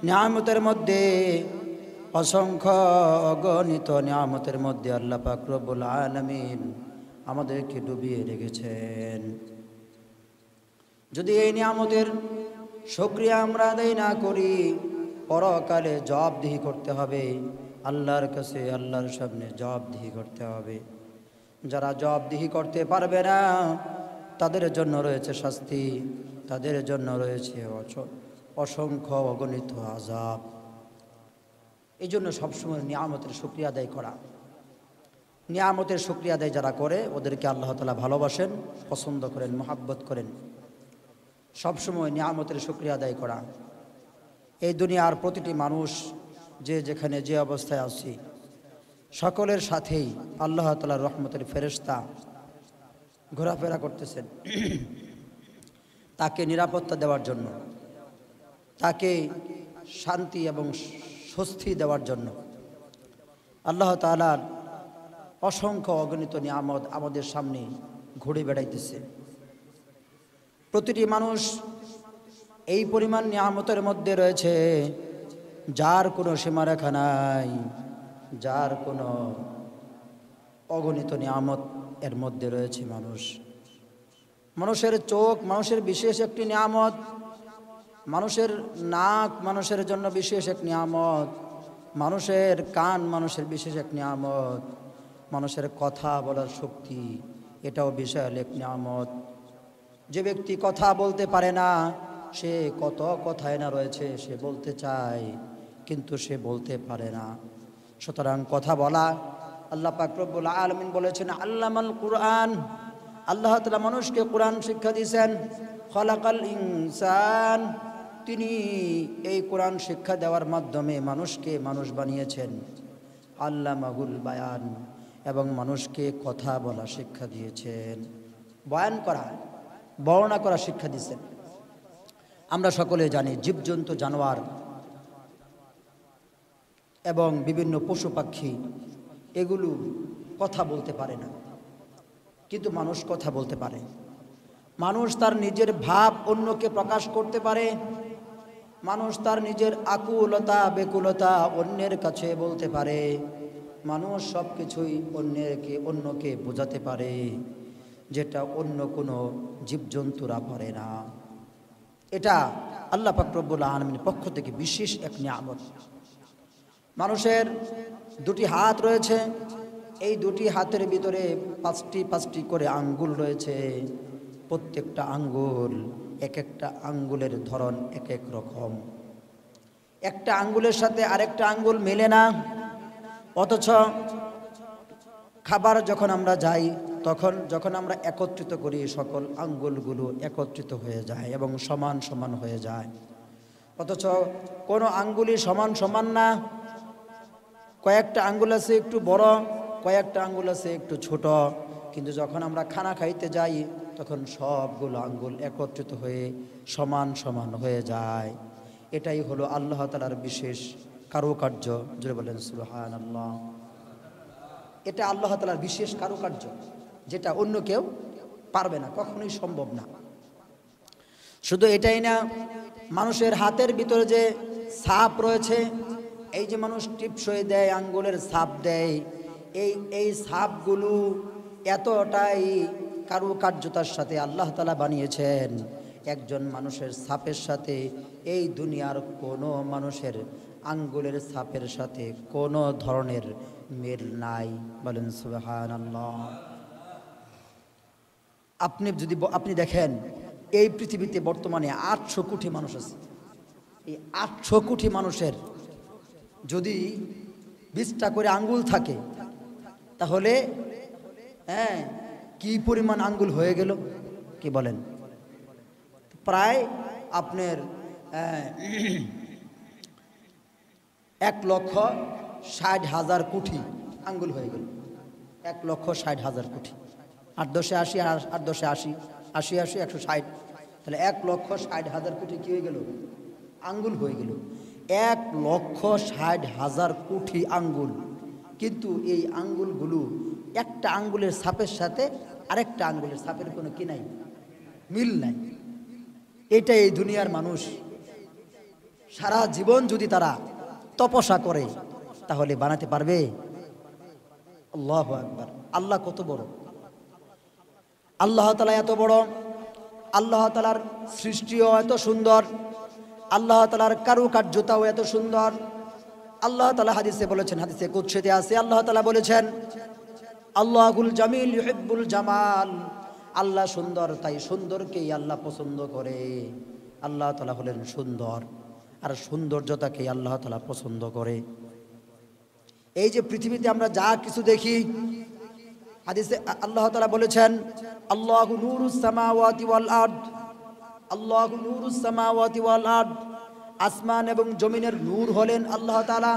নিয়ামতের মধ্যে অসংখ্য অগণিত নিয়ামতের মধ্যে আল্লাহ পাক রব্বুল আলামিন আমাদেরকে ডুবিয়ে রেখেছেন। যদি এই নিয়ামতের শুকরিয়া আমরা আদায় না করি, পরকালে জবাবদিহি করতে হবে, আল্লাহর কাছে, আল্লাহর সামনে জবাবদিহি করতে হবে। যারা জবাবদিহি করতে পারবে না তাদের জন্য রয়েছে শাস্তি, তাদের জন্য রয়েছে অসংখ্য অগণিত আযাব। এই জন্য সবসময় নিয়ামতের শুকরিয়া আদায় করা। নিয়ামতের শুকরিয়া আদায় যারা করে ওদেরকে আল্লাহ তাআলা ভালোবাসেন, পছন্দ করেন, মহাব্বত করেন। সবসময় নিয়ামতের শুকরিয়া আদায় করা। এই দুনিয়ার প্রতিটি মানুষ যে যেখানে যে অবস্থায় আছি, সকলের সাথেই আল্লাহ তাআলার রহমতের ফেরেশতা ঘোরাফেরা করতেছেন তাকে নিরাপত্তা দেওয়ার জন্য, তাকে শান্তি এবং স্বস্তি দেওয়ার জন্য। আল্লাহ তাআলার অসংখ্য অগণিত নিয়ামত আমাদের সামনে ঘুরে বেড়াইতেছে। প্রতিটি মানুষ এই পরিমাণ নিয়ামতের মধ্যে রয়েছে যার কোনো সীমারেখা নাই, যার কোনো অগণিত নিয়ামত এর মধ্যে রয়েছে। মানুষের চোখ মানুষের বিশেষ একটি নিয়ামত, মানুষের নাক মানুষের জন্য বিশেষ এক নিয়ামত, মানুষের কান মানুষের বিশেষ এক নিয়ামত, মানুষের কথা বলার শক্তি এটাও বিশাল এক নিয়ামত। যে ব্যক্তি কথা বলতে পারে না, সে কত কথায় না রয়েছে, সে বলতে চায় কিন্তু সে বলতে পারে না। সুতরাং কথা বলা, আল্লাহ পাক রব্বুল আলামিন বলেছেন আল্লামাল কুরআন, আল্লাহ তাআলা মানুষকে কোরআন শিক্ষা দিয়েছেন। খলাকাল ইনসান, তিনি এই কোরআন শিক্ষা দেওয়ার মাধ্যমে মানুষকে মানুষ বানিয়েছেন। আল্লামাহুল বায়ান, এবং মানুষকে কথা বলা শিক্ষা দিয়েছেন, বয়ান করা, বর্ণনা করা শিক্ষা দিয়েছেন। আমরা সকলে জানি জীবজন্তু, জানোয়ার এবং বিভিন্ন পশু পাখি এগুলো কথা বলতে পারে না, কিন্তু মানুষ কথা বলতে পারে। মানুষ তার নিজের ভাব অন্যকে প্রকাশ করতে পারে, মানুষ তার নিজের আকুলতা বেকুলতা অন্যের কাছে বলতে পারে, মানুষ সব কিছুই অন্যকে বোঝাতে পারে, যেটা অন্য কোনো জীবজন্তুরা পারে না। এটা আল্লাহ পাক রব্বুল আলামিনের পক্ষ থেকে বিশেষ এক নিয়ামত। মানুষের দুটি হাত রয়েছে, এই দুটি হাতের ভিতরে পাঁচটি করে আঙ্গুল রয়েছে। প্রত্যেকটা আঙ্গুল, এক একটা আঙ্গুলের ধরন এক এক রকম। একটা আঙ্গুলের সাথে আরেকটা আঙ্গুল মেলে না, অথচ খাবার যখন আমরা যাই তখন যখন আমরা একত্রিত করি সকল আঙ্গুলগুলো একত্রিত হয়ে যায় এবং সমান সমান হয়ে যায়। অথচ কোনো আঙ্গুলই সমান সমান না, কয়েকটা আঙ্গুল আছে একটু বড়, কয়েকটা আঙ্গুল আছে একটু ছোট, কিন্তু যখন আমরা খানা খাইতে যাই তখন সবগুলো আঙ্গুল একত্রিত হয়ে সমান সমান হয়ে যায়। এটাই হলো আল্লাহ তাআলার বিশেষ কারুকার্য। জোরে বলেন সুবহানাল্লাহ। এটা আল্লাহ তাআলার বিশেষ কারুকার্য, যেটা অন্য কেউ পারবে না, কখনোই সম্ভব না। শুধু এটাই না, মানুষের হাতের ভিতরে যে ছাপ রয়েছে, এই যে মানুষ টিপসই দেয়, আঙ্গুলের ছাপ দেয়, এই ছাপগুলো এতটাই কারুকার্যতার সাথে আল্লাহ তাআলা বানিয়েছেন, একজন মানুষের ছাপের সাথে এই দুনিয়ার কোনো মানুষের আঙ্গুলের ছাপের সাথে কোনো ধরনের মিল নাই। বলেন সুবহানাল্লাহ। আপনি দেখেন এই পৃথিবীতে বর্তমানে 800 কোটি মানুষ আছে। এই 800 কোটি মানুষের যদি 20টা করে আঙ্গুল থাকে তাহলে কি পরিমাণ আঙ্গুল হয়ে গেল, কি বলেন? প্রায় আপনার 1,60,000 কোটি আঙ্গুল হয়ে গেল। 1,60,000 কোটি, 8 10 80, 8 10 80, 80 80 160, তাহলে 1,60,000 কোটি কি হয়ে গেল? আঙ্গুল হয়ে গেল। 1,60,000 কোটি আঙ্গুল, কিন্তু এই আঙ্গুলগুলো একটা আঙ্গুলের ছাপের সাথে আরেকটা আঙ্গুলের ছাপের কোনো কি নাই, মিল নাই। এটা এই দুনিয়ার মানুষ। সারা জীবন যদি তারা তপস্যা করে তাহলে বানাতে পারবে? আল্লাহু আকবার। আল্লাহ কত বড়, আল্লাহ তাআলা এত বড়, আল্লাহ তাআলার সৃষ্টিও এত সুন্দর, আল্লাহ তাআলার কারুকার্যতাও এত সুন্দর। আল্লাহ তাআলা হাদিসে বলেছেন, হাদিসে কুদসিতে আছে, আল্লাহ তাআলা বলেছেন আল্লাহুল জামিল ইউহিব্বুল জামাল। আল্লাহ সুন্দর, তাই সুন্দরকেই আল্লাহ পছন্দ করে। আল্লাহ তাআলা হলেন সুন্দর, আর সৌন্দর্যতাকেই আল্লাহ তাআলা পছন্দ করে। এই যে পৃথিবীতে আমরা যা কিছু দেখি, হাদিসে আল্লাহ তাআলা বলেছেন আল্লাহু নূরুস সামাওয়াতি ওয়াল আরদ, আল্লাহু নূরুস সামাওয়াতি ওয়াল আরদ। আসমান এবং জমিনের নূর হলেন আল্লাহ তাআলা।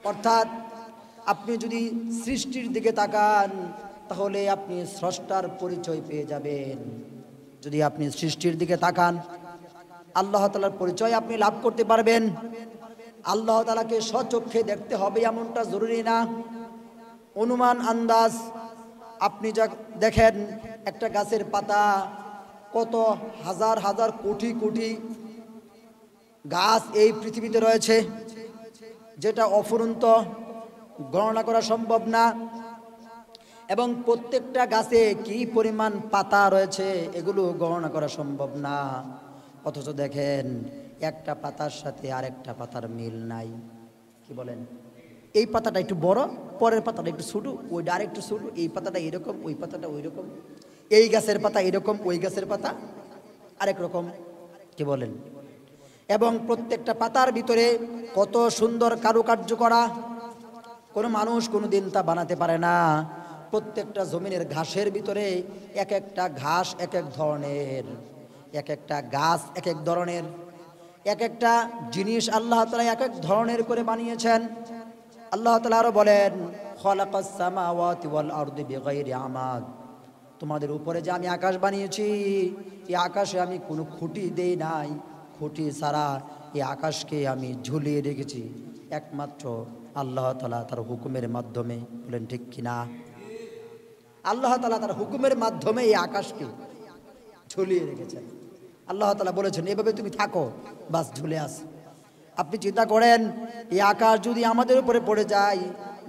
অর্থাৎ আপনি যদি সৃষ্টির দিকে তাকান তাহলে আপনি স্রষ্টার পরিচয় পেয়ে যাবেন। যদি আপনি সৃষ্টির দিকে তাকান আল্লাহ তাআলার পরিচয় আপনি লাভ করতে পারবেন। আল্লাহ তাআলাকে স্বচক্ষে দেখতে হবে এমনটা জরুরি না, অনুমান আন্দাজ। আপনি যা দেখেন একটা গাছের পাতা, কত হাজার হাজার কোটি কোটি গাছ এই পৃথিবীতে রয়েছে, যেটা অফুরন্ত, গণনা করা সম্ভব না। এবং প্রত্যেকটা গাছে কি পরিমাণ পাতা রয়েছে এগুলো গণনা করা সম্ভব না। অথচ দেখেন একটা পাতার সাথে আরেকটা পাতার মিল নাই। কি বলেন? এই পাতাটা একটু বড়, পরের পাতাটা একটু ছোট, ওইটা আরেকটু ছোট, এই পাতাটা এরকম, ওই পাতাটা ওই রকম, এই গাছের পাতা এরকম, ওই গাছের পাতা আরেক রকম। কি বলেন? এবং প্রত্যেকটা পাতার ভিতরে কত সুন্দর কারুকার্য করা, কোনো মানুষ কোনোদিন তা বানাতে পারে না। প্রত্যেকটা জমিনের ঘাসের ভিতরে এক একটা ঘাস এক এক ধরনের, এক একটা গাছ এক এক ধরনের, এক একটা জিনিস আল্লাহ তাআলা এক এক ধরনের করে বানিয়েছেন। আল্লাহ তাআলা আরো বলেন খালাকাস সামাওয়াতি ওয়াল আরদি বিগাইরি আমাদ। তোমাদের উপরে যে আমি আকাশ বানিয়েছি, এই আকাশে আমি কোনো খুঁটি দেই নাই, খুঁটি ছাড়া এই আকাশকে আমি ঝুলিয়ে রেখেছি একমাত্র আল্লাহ তাআলা তার হুকুমের মাধ্যমে। বলেন ঠিক কিনা? আল্লাহ তাআলা তার হুকুমের মাধ্যমে এই আকাশকে ঝুলিয়ে রেখেছেন। আল্লাহ তাআলা বলেছেন এভাবে তুমি থাকো, বাস ঝুলে আছে। আপনি চিন্তা করেন এই আকাশ যদি আমাদের উপরে পড়ে যায়,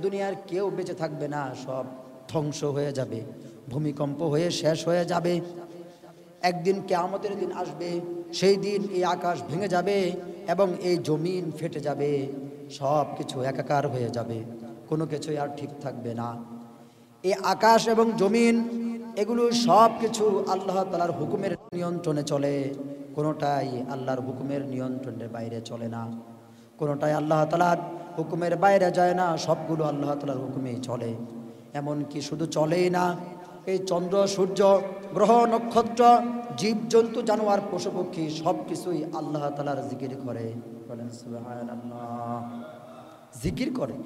দুনিয়ার কেউ বেঁচে থাকবে না, সব ধ্বংস হয়ে যাবে, ভূমিকম্প হয়ে শেষ হয়ে যাবে। একদিন কিয়ামতের দিন আসবে, সেই দিন এই আকাশ ভেঙে যাবে এবং এই জমিন ফেটে যাবে, সব কিছু একাকার হয়ে যাবে, কোনো কিছুই আর ঠিক থাকবে না। এই আকাশ এবং জমিন এগুলো সব কিছু আল্লাহ তাআলার হুকুমের নিয়ন্ত্রণে চলে, কোনোটাই আল্লাহর হুকুমের নিয়ন্ত্রণের বাইরে চলে না, কোনোটাই আল্লাহ তাআলার হুকুমের বাইরে যায় না, সবগুলো আল্লাহ তাআলার হুকুমেই চলে। এমনকি শুধু চলেই না, এই চন্দ্র সূর্য গ্রহ নক্ষত্র জীবজন্তু জানোয়ার পশু পক্ষী সব কিছুই আল্লাহ তাআলার জিকির করে। বলেন সুবহানাল্লাহ। জিকির করে।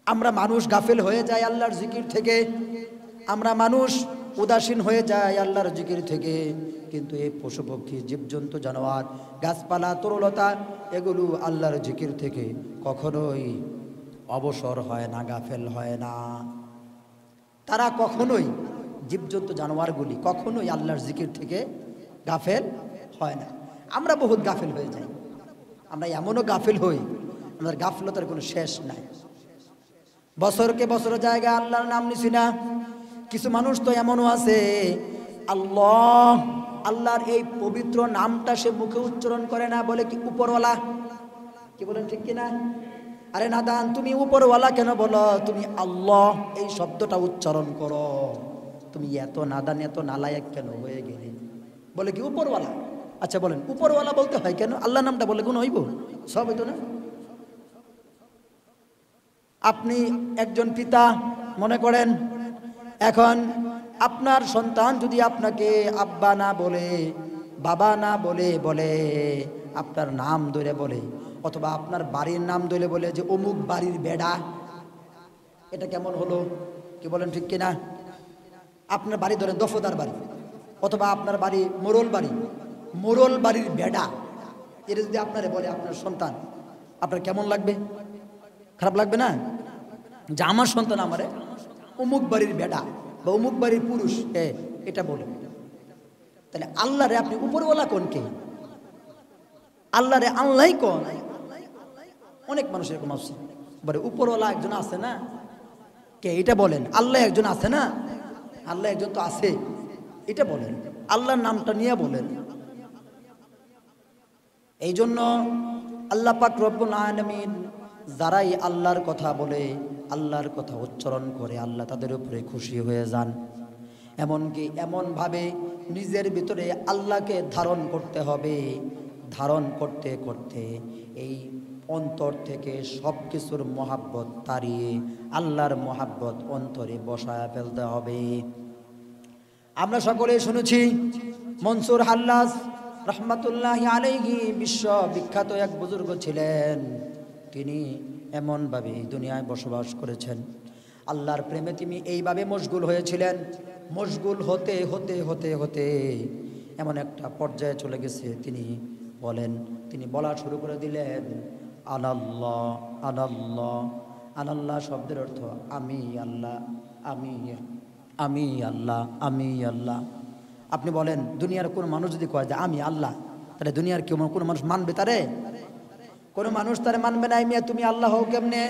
আমরা মানুষ গাফেল হয়ে যায় আল্লাহর জিকির থেকে, আমরা মানুষ উদাসীন হয়ে যায় আল্লাহর জিকির থেকে, কিন্তু এই পশু পক্ষী জীবজন্তু জানোয়ার গাছপালা তরুলতা এগুলো আল্লাহর জিকির থেকে কখনোই অবসর হয় না, গাফেল হয় না। তারা কখনোই, জীবজন্তু জানোয়ারগুলি কখনোই আল্লাহর জিকির থেকে গাফেল হয় না। আমরা বহুত গাফেল হয়ে যাই, আমরা এমনও গাফেল হই আমাদের গাফলতার কোনো শেষ নাই। বছরকে বছর জায়গায় আল্লাহর নাম নিছি না। কিছু মানুষ তো এমনও আছে আল্লাহ, আল্লাহর এই পবিত্র নামটা সে মুখে উচ্চারণ করে না, বলে কি উপরওয়ালা। কি বলেন ঠিক কিনা? আরে নাদান, তুমি উপরওয়ালা কেন বলো? তুমি আল্লাহ এই শব্দটা উচ্চারণ করো। তুমি এত নাদান, এত নালায়েক কেন হয়ে গেলে? বলে কি উপরওয়ালা। আচ্ছা বলেন উপরওয়ালা বলতে হয় কেন? আল্লাহ নামটা বলে গুণ হইব? সব হইতো না। আপনি একজন পিতা, মনে করেন এখন আপনার সন্তান যদি আপনাকে আব্বা না বলে, বাবা না বলে, বলে আপনার নাম ধরে বলে, অথবা আপনার বাড়ির নাম ধরে বলে যে অমুক বাড়ির বেড়া, এটা কেমন হলো? কি বলেন ঠিক কিনা? আপনার বাড়ি ধরে দফদার বাড়ি, অথবা আপনার বাড়ি মোরল বাড়ি, মোরল বাড়ির বেড়া, এটা যদি আপনারে বলে আপনার সন্তান, আপনার কেমন লাগবে? খারাপ লাগবে না? যে আমার সন্তান আমারে অমুক বাড়ির বেড়া বা অমুক বাড়ির পুরুষ এটা বলে। তাহলে আল্লাহরে আপনি উপরওয়ালা কোনকে? আল্লাহরে আল্লাহই কন। অনেক মানুষ এরকম আছে, বলে উপরওয়ালা একজন আছে না, কে এটা বলেন, আল্লাহ একজন আছে না, আল্লাহ একজন তো আছে, এটা বলেন, আল্লাহর নামটা নিয়ে বলেন। এই জন্য আল্লাহ পাক রব্বুল আলামিন যারাই আল্লাহর কথা বলে, আল্লাহর কথা উচ্চারণ করে, আল্লাহ তাদের উপরে খুশি হয়ে যান। এমনকি এমনভাবে নিজের ভিতরে আল্লাহকে ধারণ করতে হবে, ধারণ করতে করতে এই অন্তর থেকে সব কিছুর মহাব্বত তাড়িয়ে আল্লাহর মহাব্বত অন্তরে বসায় ফেলতে হবে। আমরা সকলে শুনেছি মনসুর হাল্লাজ রহমাতুল্লাহি আলাইহি বিশ্ব বিখ্যাত এক বুজুর্গ ছিলেন। তিনি এমনভাবে এই দুনিয়ায় বসবাস করেছেন, আল্লাহর প্রেমে তিনি এইভাবে মশগুল হয়েছিলেন। মশগুল হতে হতে হতে হতে এমন একটা পর্যায়ে চলে গেছে, তিনি বলা শুরু করে দিলেন, আনাল্লাহ আনাল্লাহ। আনাল্লাহ শব্দের অর্থ আমি আল্লাহ, আমি আমি আল্লাহ, আমি আল্লাহ। আপনি বলেন দুনিয়ার কোন মানুষ যদি কয় যে আমি আল্লাহ, তাহলে দুনিয়ার কেউ কোনো মানুষ মানবে তারে? কোনো মানুষ তারে মানবে না। মিয়া তুমি আল্লাহ হও কেমনে?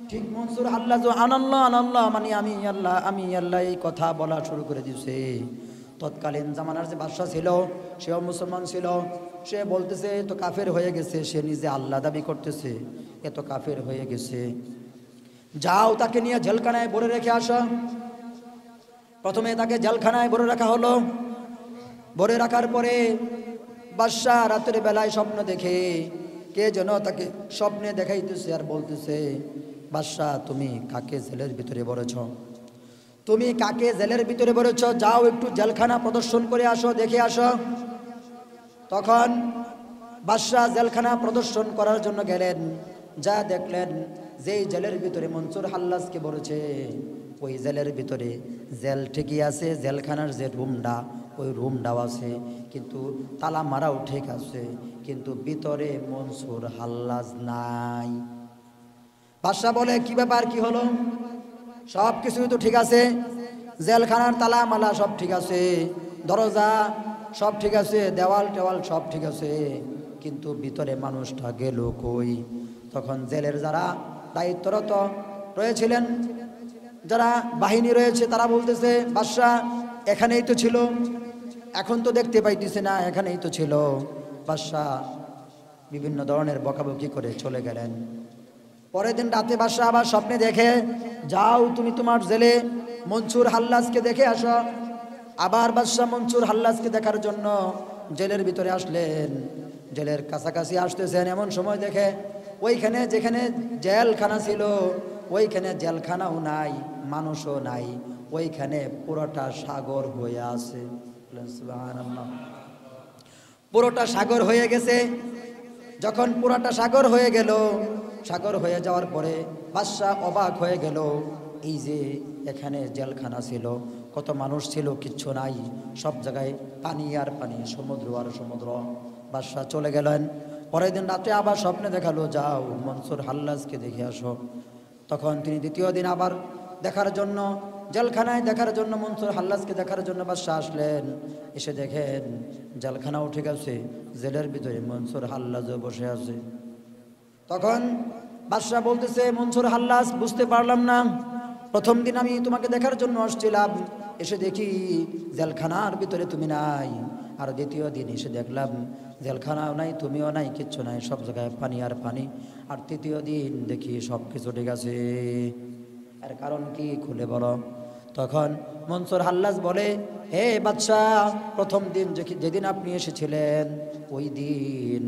ঠিক মনসুর আল্লাহ আনাল্লাহ আনাল্লাহ মানে আমি আল্লাহ, আমি আল্লাহ, এই কথা বলা শুরু করে দিয়েছে। তৎকালীন জামানার যে বাদশাহ ছিল, সেও মুসলমান ছিল। সে বলতেছে এ তো কাফের হয়ে গেছে, সে নিজে আল্লাহ দাবি করতেছে, এ তো কাফের হয়ে গেছে। যাও তাকে নিয়ে জেলখানায় ভরে রেখে আসো। প্রথমে তাকে জেলখানায় ভরে রাখা হলো। ভরে রাখার পরে বাদশাহ রাতের বেলায় স্বপ্ন দেখে, কে যেন তাকে স্বপ্নে দেখাইতেছে আর বলতেছে, বাদশাহ তুমি কাকে জেলের ভিতরে ভরেছ? তুমি কাকে জেলের ভিতরে ভরেছ? যাও একটু জেলখানা প্রদর্শন করে আসো, দেখে আসো। তখন বাদশাহ জেলখানা প্রদর্শন করার জন্য গেলেন। যা দেখলেন যেই জেলের ভিতরে মনসুর হাল্লাজকে ভরেছে, ওই জেলের ভিতরে জেল ঠিকই আছে, জেলখানার যে রুমটা ওই রুমটাও আছে, কিন্তু তালা মারাও ঠিক আছে, কিন্তু ভিতরে মনসুর হাল্লাজ নাই। বাদশাহ বলে কি ব্যাপার, কি হলো? সব কিছুই তো ঠিক আছে, জেলখানার তালা মালা সব ঠিক আছে, দরজা সব ঠিক আছে, দেওয়াল টেওয়াল সব ঠিক আছে, কিন্তু ভিতরে মানুষটা গেল কই? তখন জেলের যারা দায়িত্বরত রয়েছিলেন, যারা বাহিনী রয়েছে, তারা বলতেছে, বাদশাহ এখানেই তো ছিল, এখন তো দেখতে পাইতেছে না, এখানেই তো ছিল। বাদশাহ বিভিন্ন ধরনের বকাবকি করে চলে গেলেন। পরের দিন রাতে বাদশাহ আবার স্বপ্নে দেখে, যাও তুমি তোমার জেলে মনসুর হাল্লাজকে দেখে আসো। আবার বাদশাহ মনসুর হাল্লাজকে দেখার জন্য জেলের ভিতরে আসলেন। জেলের কাছাকাছি আসতেছেন, এমন সময় দেখে ওইখানে যেখানে জেলখানা ছিল ওইখানে জেলখানাও নাই, মানুষও নাই, ওইখানে পুরোটা সাগর হয়ে আছে। সুবহানাল্লাহ, পুরোটা সাগর হয়ে গেছে। যখন পুরোটা সাগর হয়ে গেল, সাগর হয়ে যাওয়ার পরে বাদশাহ অবাক হয়ে গেল, এই যে এখানে জেলখানা ছিল, কত মানুষ ছিল, কিচ্ছু নাই, সব জায়গায় পানি আর পানি, সমুদ্র আর সমুদ্র। বাদশাহ চলে গেলেন। পরের দিন রাতে আবার স্বপ্নে দেখালো, যাও মনসুর হাল্লাজকে দেখে আসো। তখন তিনি দ্বিতীয় দিন আবার দেখার জন্য জেলখানায় দেখার জন্য মনসুর হাল্লাজকে দেখার জন্য বাদশাহ আসলেন। এসে দেখেন জেলখানাও ঠিক আছে, জেলের ভিতরে মনসুর হাল্লাজও বসে আছে। তখন বাদশাহ বলতেছে, মনসুর হাল্লাজ বুঝতে পারলাম না, প্রথম দিন আমি তোমাকে দেখার জন্য আসছিলাম, এসে দেখি জেলখানার ভিতরে তুমি নাই, আর দ্বিতীয় দিন এসে দেখলাম জেলখানাও নাই, তুমিও নাই, কিচ্ছু নাই, সব জায়গায় পানি আর পানি, আর তৃতীয় দিন দেখি সব কিছু ঠিক আছে। এর কারণ কি খুলে বলো। তখন মনসুর হাল্লাজ বলে, হে বাদশাহ, প্রথম দিন যেদিন আপনি এসেছিলেন ওই দিন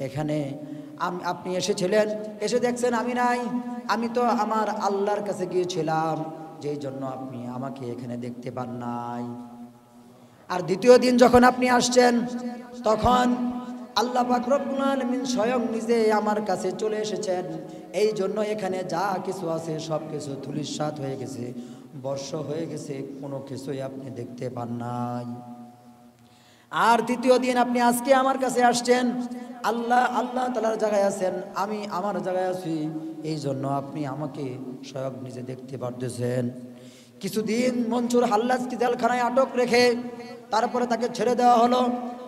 এখানে আপনি এসেছিলেন, এসে দেখছেন আমি নাই, আমি তো আমার আল্লাহর কাছে গিয়েছিলাম, যেই জন্য আপনি আমাকে এখানে দেখতে পান নাই। আর দ্বিতীয় দিন যখন আপনি আসছেন, তখন আল্লাহ পাক রব্বুল আলামিন স্বয়ং নিজে আমার কাছে চলে এসেছেন, এই জন্য এখানে যা কিছু আছে সব কিছু ধূলিসাৎ হয়ে গেছে, বর্ষ হয়ে গেছে, কোনো কিছুই আপনি দেখতে পান নাই। আর তৃতীয় দিন আপনি আজকে আমার কাছে আসছেন, আল্লাহ তাআলার জায়গায় আছেন, আমি আমার জায়গায় আছি, এই জন্য আপনি আমাকে স্বয়ং নিজে দেখতে পারতেছেন। কিছুদিন মনসুর হাল্লাজকে জেলখানায় আটক রেখে তারপরে তাকে ছেড়ে দেওয়া হলো।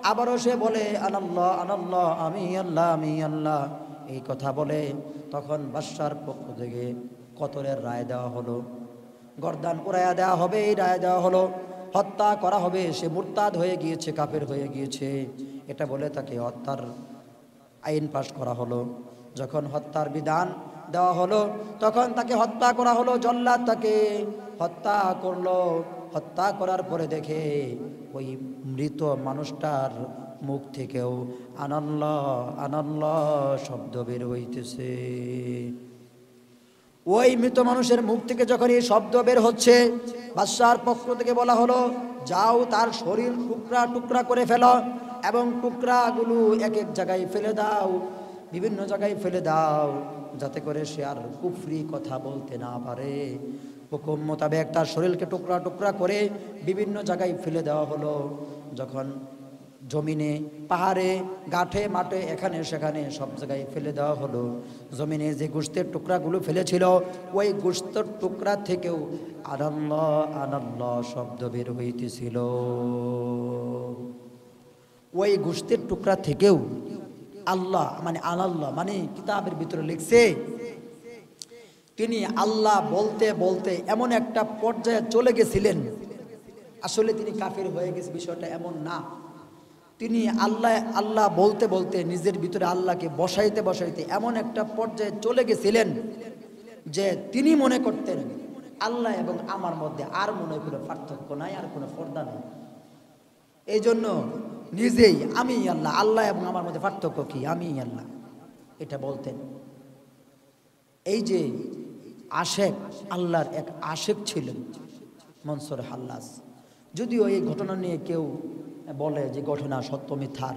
আবারও সে বলে আনাল্লাহ আনাল্লাহ, আমি আল্লাহ আমি আল্লাহ, এই কথা বলে তখন বাদশার পক্ষ থেকে কতলের রায় দেওয়া হলো, গর্দান উড়াইয়া দেওয়া হবে, এই রায় দেওয়া হলো, হত্যা করা হবে। সে মুরতাদ হয়ে গিয়েছে, কাফের হয়ে গিয়েছে, এটা বলে তাকে হত্যার আইন পাশ করা হলো। যখন হত্যার বিধান দেওয়া হলো তখন তাকে হত্যা করা হলো। জল্লাদ তাকে হত্যা করলো। হত্যা করার পরে দেখে ওই মৃত মানুষটার মুখ থেকেও আনাল্লাহ আনাল্লাহ শব্দ বের হইতেছে। ওই মৃত মানুষের মুখ থেকে যখন এই শব্দ বের হচ্ছে, বাদশার পক্ষ থেকে বলা হলো, যাও তার শরীর টুকরা টুকরা করে ফেলো এবং টুকরাগুলো এক এক জায়গায় ফেলে দাও, বিভিন্ন জায়গায় ফেলে দাও, যাতে করে সে আর কুফরি কথা বলতে না পারে। হুকুম মোতাবেক তার শরীরকে টুকরা টুকরা করে বিভিন্ন জায়গায় ফেলে দেওয়া হলো। যখন জমিনে, পাহাড়ে, গাঠে, মাঠে, এখানে সেখানে সব জায়গায় ফেলে দেওয়া হলো, জমিনে যে গোশতের টুকরাগুলো ফেলেছিল ওই গোশতের টুকরা থেকেও আনাল্লাহ আনাল্লাহ শব্দ বের হইতেছিল। ওই গোশতের টুকরা থেকেও আল্লাহ মানে আনাল্লাহ মানে কিতাবের ভিতরে লিখছে তিনি আল্লাহ বলতে বলতে এমন একটা পর্যায়ে চলে গেছিলেন, আসলে তিনি কাফির হয়ে গেছে বিষয়টা এমন না, তিনি আল্লাহ আল্লাহ বলতে বলতে নিজের ভিতরে আল্লাহকে বসাইতে বসাইতে এমন একটা পর্যায়ে চলে গেছিলেন যে তিনি মনে করতেন আল্লাহ এবং আমার মধ্যে আর মনে কোনো পার্থক্য নাই, আর কোনো পর্দা নেই। এই জন্য নিজেই আমি আল্লাহ, আল্লাহ এবং আমার মধ্যে পার্থক্য কি, আমি আল্লাহ, এটা বলতেন। এই যে আশেক, আল্লাহর এক আশেক ছিলেন মনসুর হাল্লাজ। যদিও এই ঘটনা নিয়ে কেউ বলে যে ঘটনা সত্য মিথ্যার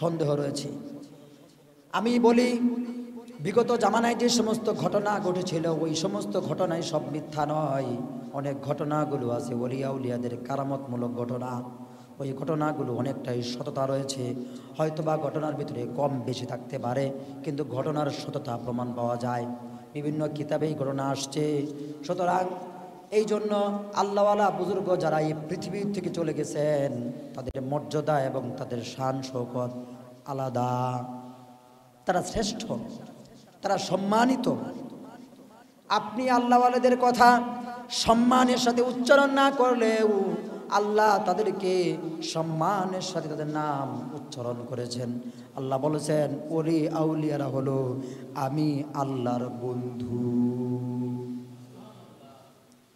সন্দেহ রয়েছে, আমি বলি বিগত জামানায় যে সমস্ত ঘটনা ঘটেছিল ওই সমস্ত ঘটনাই সব মিথ্যা নয়। অনেক ঘটনাগুলো আছে ওলিয়া উলিয়াদের কারামতমূলক ঘটনা, ওই ঘটনাগুলো অনেকটাই সততা রয়েছে। হয়তোবা ঘটনার ভিতরে কম বেশি থাকতে পারে, কিন্তু ঘটনার সততা প্রমাণ পাওয়া যায়, বিভিন্ন কিতাবেই ঘটনা আসছে। সুতরাং এই জন্য আল্লাহওয়ালা বুজুর্গ যারা এই পৃথিবী থেকে চলে গেছেন তাদের মর্যাদা এবং তাদের শান শৌকত আলাদা, তারা শ্রেষ্ঠ, তারা সম্মানিত। আপনি আল্লাহওয়ালাদের কথা সম্মানের সাথে উচ্চারণ না করলেও আল্লাহ তাদেরকে সম্মানের সাথে তাদের নাম উচ্চারণ করেছেন। আল্লাহ বলেছেন ওলি আউলিয়ারা হলো আমি আল্লাহর বন্ধু।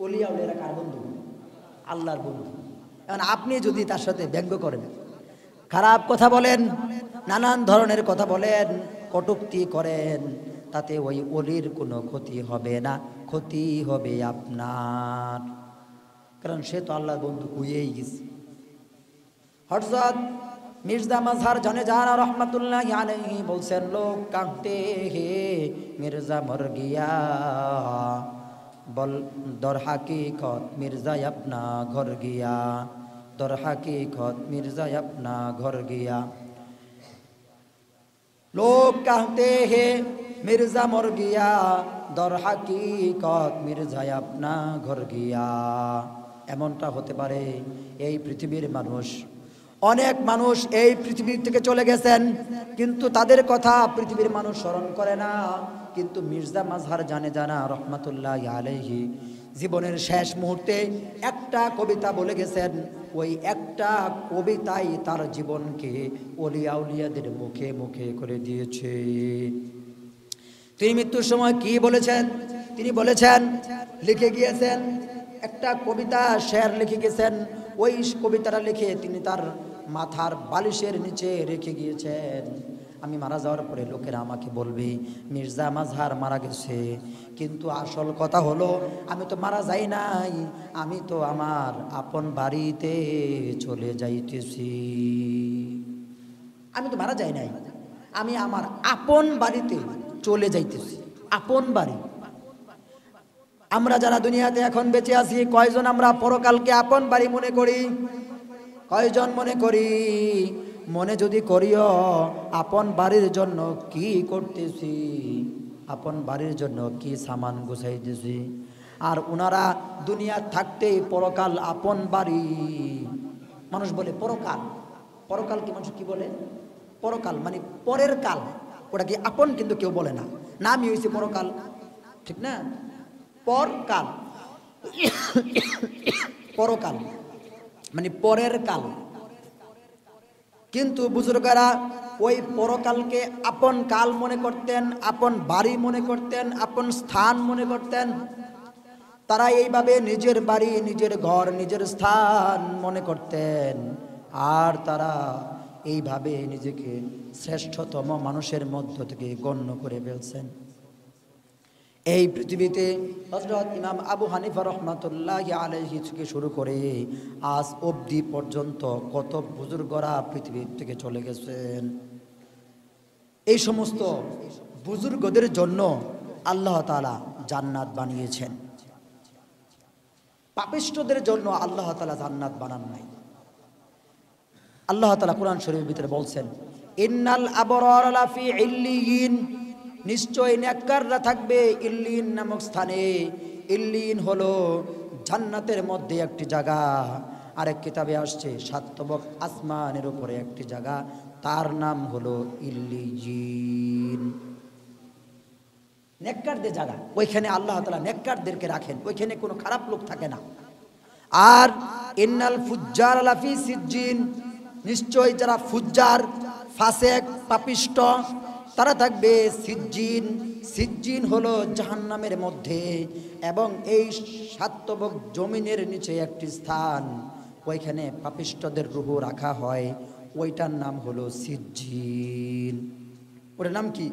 ওলি আউলিয়ারা কার বন্ধু? আল্লাহর বন্ধু। এখন আপনি যদি তার সাথে ব্যঙ্গ করেন, খারাপ কথা বলেন, নানান ধরনের কথা বলেন, কটূক্তি করেন, তাতে ওই ওলির কোনো ক্ষতি হবে না, ক্ষতি হবে আপনার, কারণ সে তো আল্লাহর বন্ধু হয়েই গেছে। হযরত মির্জা মাজহার জানে জানা রহমাতুল্লাহি আলাইহি বলছেন, লোক কাঁদতে হে মির্জা মর গিয়া, বল দর হাকিকত মির্জা আপনা ঘর গিয়া, দর হাকিকত মির্জা আপনা ঘর গিয়া। লোক कहते हैं मिर्जा मर गया, दर हकीकत मिर्जा अपना घर गया। এমনটা হতে পারে এই পৃথিবীর মানুষ, অনেক মানুষ এই পৃথিবী থেকে চলে গেছেন, কিন্তু তাদের কথা পৃথিবীর মানুষ স্মরণ করে না। কিন্তু মির্জা মাজহার জানে জানা রহমাতুল্লাহি আলাইহি জীবনের শেষ মুহূর্তে একটা কবিতা বলে গেছেন, ওই একটা কবিতাই তার জীবনকে ওলিয়া উলিয়াদের মুখে মুখে করে দিয়েছে। তিনি মৃত্যুর সময় কি বলেছেন? তিনি বলেছেন, লিখে গিয়েছেন একটা কবিতা, শের লিখে গেছেন, ওই কবিতাটা লিখে তিনি তার মাথার বালিশের নিচে রেখে গিয়েছেন। আমি মারা যাওয়ার পরে লোকেরা আমাকে বলবে মির্জা মাজহার মারা গেছে, কিন্তু আসল কথা হলো আমি তো মারা যাই নাই, আমি তো আমার আপন বাড়িতে চলে যাইতেছি। আমি তো মারা যাই নাই, আমি আমার আপন বাড়িতে চলে যাইতেছি, আপন বাড়ি। আমরা যারা দুনিয়াতে এখন বেঁচে আছি, কয়জন আমরা পরকালকে আপন বাড়ি মনে করি? কয়জন মনে করি? মনে যদি করিও আপন বাড়ির জন্য কি করতেছি, আপন বাড়ির জন্য কি সামান গুছাইতেছি, আর ওনারা দুনিয়া থাকতেই পরকাল আপন বাড়ি। মানুষ বলে পরকাল, পরকালকে মানুষ কি বলে? পরকাল মানে পরের কাল, ওটাকে আপন কিন্তু কেউ বলে না, নামই হয়েছে পরকাল, ঠিক না? পরকাল, পরকাল মানে পরের কাল। কিন্তু বুজুর্গরা ওই পরকালকে আপন কাল মনে করতেন, আপন বাড়ি মনে করতেন, আপন স্থান মনে করতেন। তারা এইভাবে নিজের বাড়ি, নিজের ঘর, নিজের স্থান মনে করতেন। আর তারা এইভাবে নিজেকে শ্রেষ্ঠতম মানুষের মধ্য থেকে গণ্য করে ফেলছেন। এই পৃথিবীতে হযরত ইমাম আবু হানিফা রহমাতুল্লাহি আলাইহি থেকে শুরু করে আজ অবধি পর্যন্ত কত বুজুর্গরা পৃথিবী থেকে চলে গেছেন। এই সমস্ত বুজুর্গদের জন্য আল্লাহ তাআলা জান্নাত বানিয়েছেন, পাপিষ্ঠদের জন্য আল্লাহ তাআলা জান্নাত বানান নাই। আল্লাহ তাআলা কোরআন শরীফের ভিতরে বলছেন, ইন্নাল আবরার লাফি ইল্লিয়িন, নিশ্চয় নেককাররা থাকবে ইল্লিয়িন নামক স্থানে। ইল্লিয়িন হলো জান্নাতের মধ্যে একটি জায়গা। আরেক কিতাবে আসছে 7 তবক আসমানের উপরে একটি জায়গা, তার নাম হলো ইল্লিয়িন। নেককারদের জায়গা, ওইখানে আল্লাহ তাআলা নেককারদেরকে রাখেন, ওইখানে কোনো খারাপ লোক থাকে না। আর ইন্নাল ফুজ্জার লাফি সিজ্জিন, নিশ্চয় যারা ফুজ্জার, ফাসেক, পাপিষ্ট, তারা থাকবে সিজ্জিন। সিজ্জিন হলো জাহান্নামের মধ্যে, এবং এই 7 তবক জমিনের নিচে একটি স্থান, ওইখানে পাপিষ্টদের রূহ রাখা হয়, ওইটার নাম হলো সিজ্জিন। ওটার নাম কি?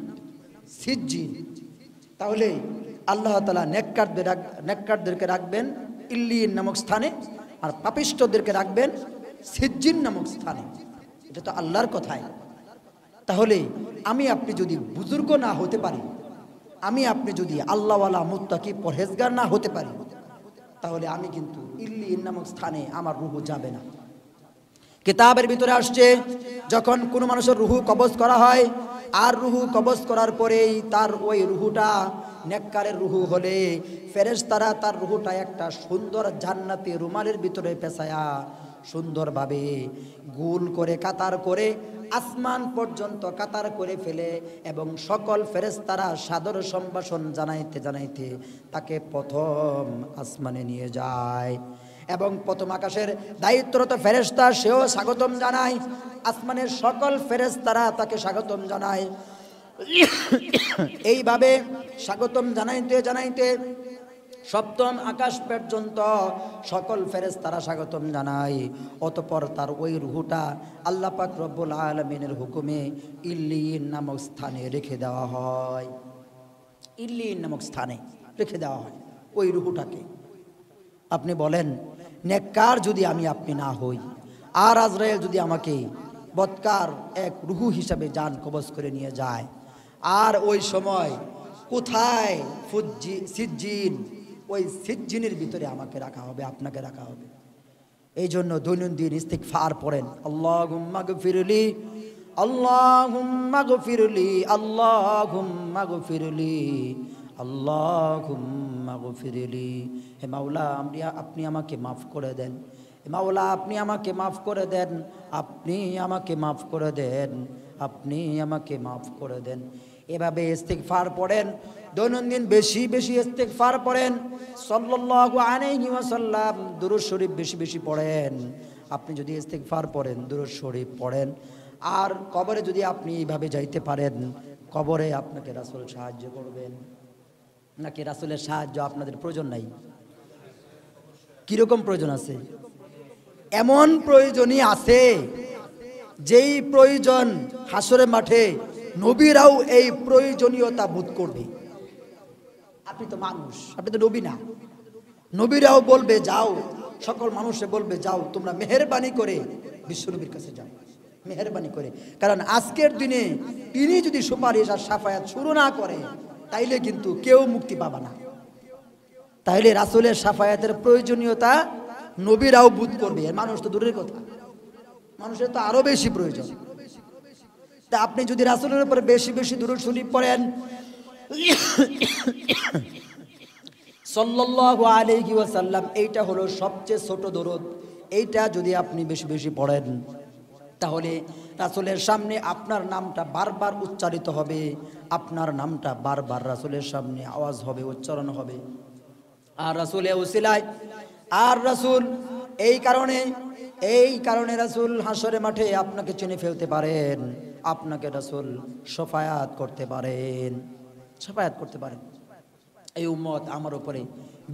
সিজ্জিন। তাহলে আল্লাহ তাআলা নেককারদেরকে রাখবেন ইল্লিয়িন নামক স্থানে, আর পাপিষ্টদেরকে রাখবেন সিজ্জিন নামক স্থানে। এটা তো আল্লাহর কথাই। তাহলে আমি আপনি যদি বুজুর্গ না হতে পারি, আমি আপনি যদি আল্লাহওয়ালা মুত্তাকি পরহেজগার না হতে পারি, তাহলে আমি কিন্তু ইল্লিয়িন নামক স্থানে আমার রূহ যাবে না। কিতাবের ভিতরে আসছে, যখন কোনো মানুষের রূহ কবজ করা হয়, আর রূহ কবজ করার পরেই তার ওই রূহটা নেককারের রূহ হলে ফেরেশতারা তার রূহটা একটা সুন্দর জান্নাতি রুমালের ভিতরে পেঁচায়া সুন্দরভাবে গোল করে কাতার করে আসমান পর্যন্ত কাতার করে ফেলে, এবং সকল ফেরেশতারা সাদর সম্ভাষণ জানাইতে জানাইতে তাকে প্রথম আসমানে নিয়ে যায়। এবং প্রথম আকাশের দায়িত্বরত ফেরেশতা সেও স্বাগতম জানায়, আসমানের সকল ফেরেশতারা তাকে স্বাগতম জানায়। এইভাবে স্বাগতম জানাইতে জানাইতে সপ্তম আকাশ পর্যন্ত সকল ফেরেশতারা স্বাগতম জানায়। অতঃপর তার ওই রূহটা আল্লাহ পাক রব্বুল আলামিনের হুকুমে ইল্লিয়িন নামক স্থানে রেখে দেওয়া হয়। ইল্লিয়িন নামক স্থানে রেখে দেওয়া হয় ওই রূহটাকে। আপনি বলেন, নেককার যদি আমি আপনি না হই, আর আজরাইল যদি আমাকে বদকার এক রূহ হিসাবে জান কবজ করে নিয়ে যায়, আর ওই সময় কোথায় সিজ্জিন, ওই সিজ্জিনের ভিতরে আমাকে রাখা হবে, আপনাকে রাখা হবে। এই জন্য দৈনন্দিন ইস্তিগফার পড়েন, আল্লাহুম্মা গফিরলি, আল্লাহুম্মা গফিরলি, আল্লাহুম্মা গফিরলি, আল্লাহুম্মা গফিরলি। হে মাওলা, আপনি আমাকে মাফ করে দেন, হে মাওলা আপনি আমাকে মাফ করে দেন, আপনি আমাকে মাফ করে দেন, আপনি আমাকে মাফ করে দেন। এভাবে ইস্তিগফার পড়েন, দৈনন্দিন বেশি বেশি ইস্তিগফার পড়েন, সাল্লাল্লাহু আলাইহি ওয়াসাল্লাম দুরূদ শরীফ বেশি বেশি পড়েন। আপনি যদি ইস্তিগফার পড়েন, দুরূদ শরীফ পড়েন, আর কবরে যদি আপনি এইভাবে যাইতে পারেন, কবরে আপনাকে রাসূল সাহায্য করবেন। নাকি রাসূলের সাহায্য আপনাদের প্রয়োজন নাই? কিরকম প্রয়োজন আছে? এমন প্রয়োজনই আছে যেই প্রয়োজন হাসরের মাঠে নবীরাও এই প্রয়োজনীয়তা বোধ করবে। আপনি তো মানুষ, আপনি তো নবী না। নবীরাও বলবে যাও, সকল মানুষে বলবে যাও, তোমরা মেহেরবানি করে বিশ্বনবীর কাছে যাও, মেহেরবানি করে। কারণ আজকের দিনে তিনি যদি সুপারিশ আর সাফায়াত শুরু না করে, তাইলে কিন্তু কেউ মুক্তি পাবে না। তাইলে রাসূলের সাফায়াতের প্রয়োজনীয়তা নবীরাও বোধ করবে। মানুষ তো দূরের কথা, মানুষের তো আরো বেশি প্রয়োজন। তা আপনি যদি রাসূলের উপর বেশি বেশি দুরূদ শরীফ পড়েন, সাল্লাল্লাহু আলাইহি ওয়াসাল্লাম, এইটা হলো সবচেয়ে ছোট দরুদ, এইটা যদি আপনি বেশি বেশি পড়েন, তাহলে রাসূলের সামনে আপনার নামটা বারবার উচ্চারিত হবে, আপনার নামটা বারবার রাসূলের সামনে আওয়াজ হবে, উচ্চারণ হবে। আর রাসূলের উসিলায় আর রাসূল এই কারণে রাসূল হাসরের মাঠে আপনাকে চিনে ফেলতে পারেন, আপনাকে রাসূল শাফায়াত করতে পারেন, শাফায়াত করতে পারেন। এই উম্মত আমার উপরে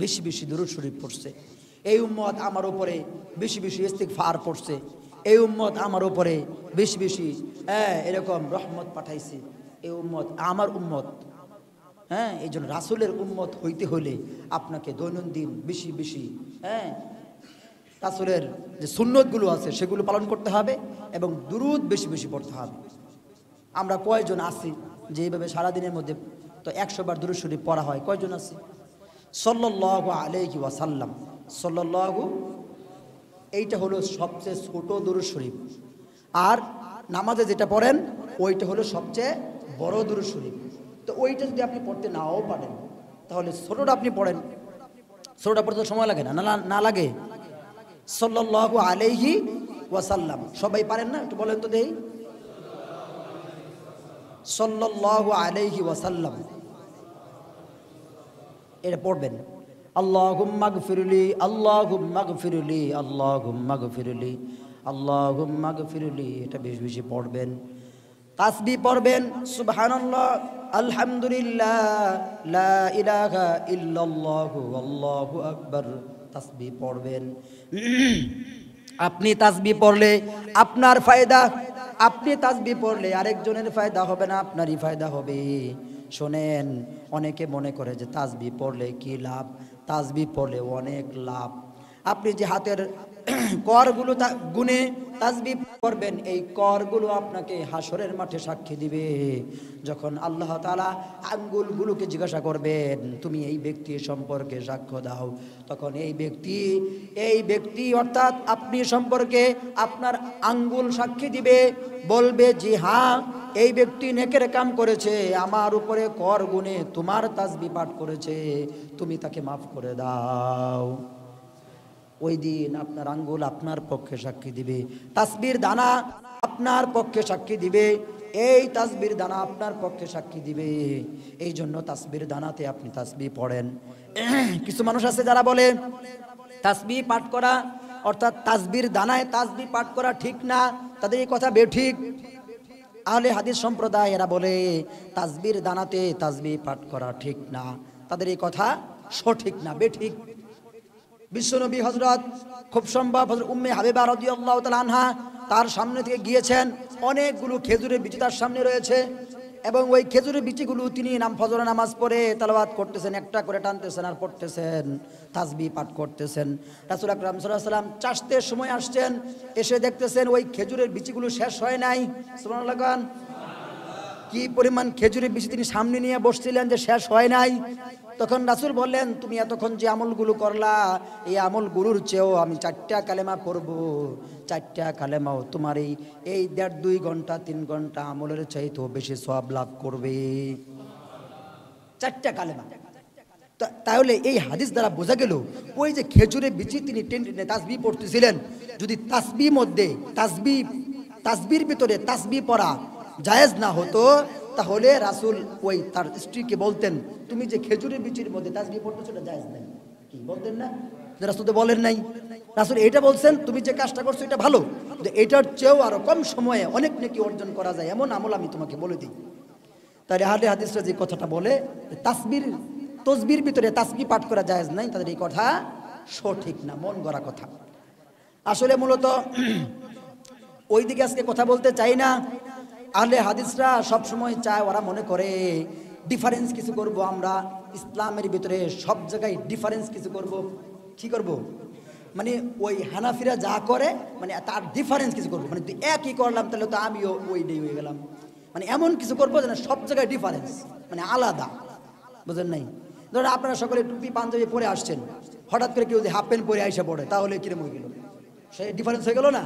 বেশি বেশি দুরূদ শরীফ পড়ছে, এই উম্মত আমার উপরে বেশি বেশি ইস্তিগফার পড়ছে, এই উম্মত আমার উপরে বেশি বেশি এরকম রহমত পাঠাইছে। এই উম্মত আমার উম্মত। এই জন্য রাসূলের উম্মত হইতে হলে আপনাকে দৈনন্দিন বেশি বেশি রাসূলের যে সুন্নতগুলো আছে সেগুলো পালন করতে হবে এবং দুরূদ বেশি বেশি পড়তে হবে। আমরা কয়জন আছি যে এইভাবে সারাদিনের মধ্যে তো 100 বার দুরূদ শরীফ পড়া হয়? কয়জন আছি? সাল্লাল্লাহু আলাইহি ওয়াসাল্লাম, সাল্লাল্লাহু, এইটা হলো সবচেয়ে ছোট দুরূদ শরীফ। আর নামাজে যেটা পড়েন ওইটা হলো সবচেয়ে বড় দুরূদ শরীফ। তো ওইটা যদি আপনি পড়তে নাও পারেন তাহলে ছোটটা আপনি পড়েন। ছোটটা পড়তে সময় লাগে না? না লাগে? সাল্লাল্লাহু আলাইহি ওয়াসাল্লাম সবাই পারেন না? একটু বলেন তো দেই। সাল্লাল্লাহু আলাইহি ওয়াসাল্লাম এটা পড়বেন। আল্লাহুম্মা গফিরলি, আল্লাহুম্মা গফিরলি, আল্লাহুম্মা গফিরলি, আল্লাহুম্মা গফিরলি, এটা বেশি বেশি পড়বেন। তাসবিহ পড়বেন, সুবহানাল্লাহ, আলহামদুলিল্লাহ, লা ইলাহা ইল্লাল্লাহু, আল্লাহু আকবার, তাসবিহ পড়বেন। আপনি তাসবিহ পড়লে আপনার ফায়দা, আপনি তাসবিহ পড়লে আরেকজনের ফায়দা হবে না, আপনারই ফায়দা হবে। শোনেন, অনেকে মনে করে যে তাসবিহ পড়লে কি লাভ, তাসবিহ পড়লে অনেক লাভ। আপনি যে হাতের করগুলো গুনে তাসবিহ করবেন, এই করগুলো আপনাকে হাসরের মাঠে সাক্ষী দিবে। যখন আল্লাহ তাআলা আঙ্গুলগুলোকে জিজ্ঞাসা করবেন তুমি এই ব্যক্তির সম্পর্কে সাক্ষ্য দাও, তখন এই ব্যক্তি অর্থাৎ আপনি সম্পর্কে আপনার আঙ্গুল সাক্ষী দিবে, বলবে যে হ্যাঁ এই ব্যক্তি নেকের কাম করেছে, আমার উপরে কর গুনে তোমার তাসবিহ পাঠ করেছে, তুমি তাকে মাফ করে দাও। ওই দিন আপনার আঙ্গুল আপনার পক্ষে সাক্ষী দিবে, তাসবির দানা আপনার পক্ষে সাক্ষী দিবে, এই তাসবির দানা আপনার পক্ষে সাক্ষী দিবে। এই জন্য তাসবির দানাতে আপনি তাসবিহ পড়েন। কিছু মানুষ আছে যারা বলে তাসবিহ পাঠ করা অর্থাৎ তাসবির দানায় তাসবিহ পাঠ করা ঠিক না, তাদের এই কথা বেঠিক। আহলে হাদিস সম্প্রদায় এরা বলে তাসবির দানাতে তাসবিহ পাঠ করা ঠিক না, তাদের এই কথা সঠিক না, বেঠিক। বিশ্বনবী হযরত খুব সম্ভব হযরত উম্মে হাবিবা রাদিয়াল্লাহু তাআলা আনহা তার সামনে থেকে গিয়েছেন, অনেকগুলো খেজুরের বিচি তার সামনে রয়েছে এবং ওই খেজুরের বিচিগুলো তিনি ফজরের নামাজ পড়ে তেলাওয়াত করতেছেন, একটা করে টানতেছেন আর পড়তেছেন, তাসবিহ পাঠ করতেছেন। রাসূল আকরাম সাল্লাল্লাহু আলাইহি ওয়াসাল্লাম চাষতে সময় আসছেন, এসে দেখতেছেন ওই খেজুরের বিচিগুলো শেষ হয় নাই। সুবহানাল্লাহ গান, কি পরিমাণ খেজুরের বিচি তিনি সামনে নিয়ে বসছিলেন যে শেষ হয় নাই। তখন রাসূল বললেন তুমি এতক্ষণ যে আমলগুলো করলা এই আমলগুলোর চেয়েও আমি 4টা কালেমা পড়ব, 4টা কালেমাও তোমার এই 1.5-2 ঘন্টা 3 ঘন্টা আমলের চাইতেও বেশি সওয়াব লাভ করবে। 4টা কালেমা। তাহলে এই হাদিস দ্বারা বোঝা গেল ওই যে খেজুরের বিচি তিনি টেনে তাসবিহ পড়তেছিলেন, যদি তাসবিহ মধ্যে তাসবির ভিতরে তাসবিহ পড়া জায়েজ না হতো তাহলে রাসূল ওই তার স্ত্রীকে বলতেন তুমি যে খেজুরের বিচির মধ্যে তাসবিহ পড়তেছো এটা জায়েজ নাই, কি বলতেন না? রাসূল তো বলেন নাই, রাসূল এটা বলছেন তুমি যে কাজটা করছো এটা ভালো, কিন্তু এটার চেয়েও আরো কম সময়ে অনেক নেকি অর্জন করা যায় এমন আমল আমি তোমাকে বলে দিই। তাহলে আহলে হাদিসরা যে কথাটা বলে তসবির ভিতরে তাসবিহ পাঠ করা জায়েজ নাই, তাদের এই কথা সঠিক না, মন গড়া কথা। আসলে মূলত ওই দিকে আজকে কথা বলতে চাই না। আহলে হাদিসরা সবসময় চায়, ওরা মনে করে ডিফারেন্স কিছু করব আমরা ইসলামের ভিতরে, সব জায়গায় ডিফারেন্স কিছু করব। কি করব? মানে ওই হানাফিরা যা করে মানে তার ডিফারেন্স কিছু করবো, মানে তুই একই করলাম তাহলে তো আমিও ওই ডে হয়ে গেলাম, মানে এমন কিছু করবো যেন সব জায়গায় ডিফারেন্স, মানে আলাদা। বুঝেন নাই? ধরুন আপনারা সকলে টুপি পাঞ্জাবি পরে আসছেন, হঠাৎ করে কেউ যদি হাফ প্যান্ট পরে আইসা পড়ে তাহলে কিরম হয়ে গেল? সে ডিফারেন্স হয়ে গেল না?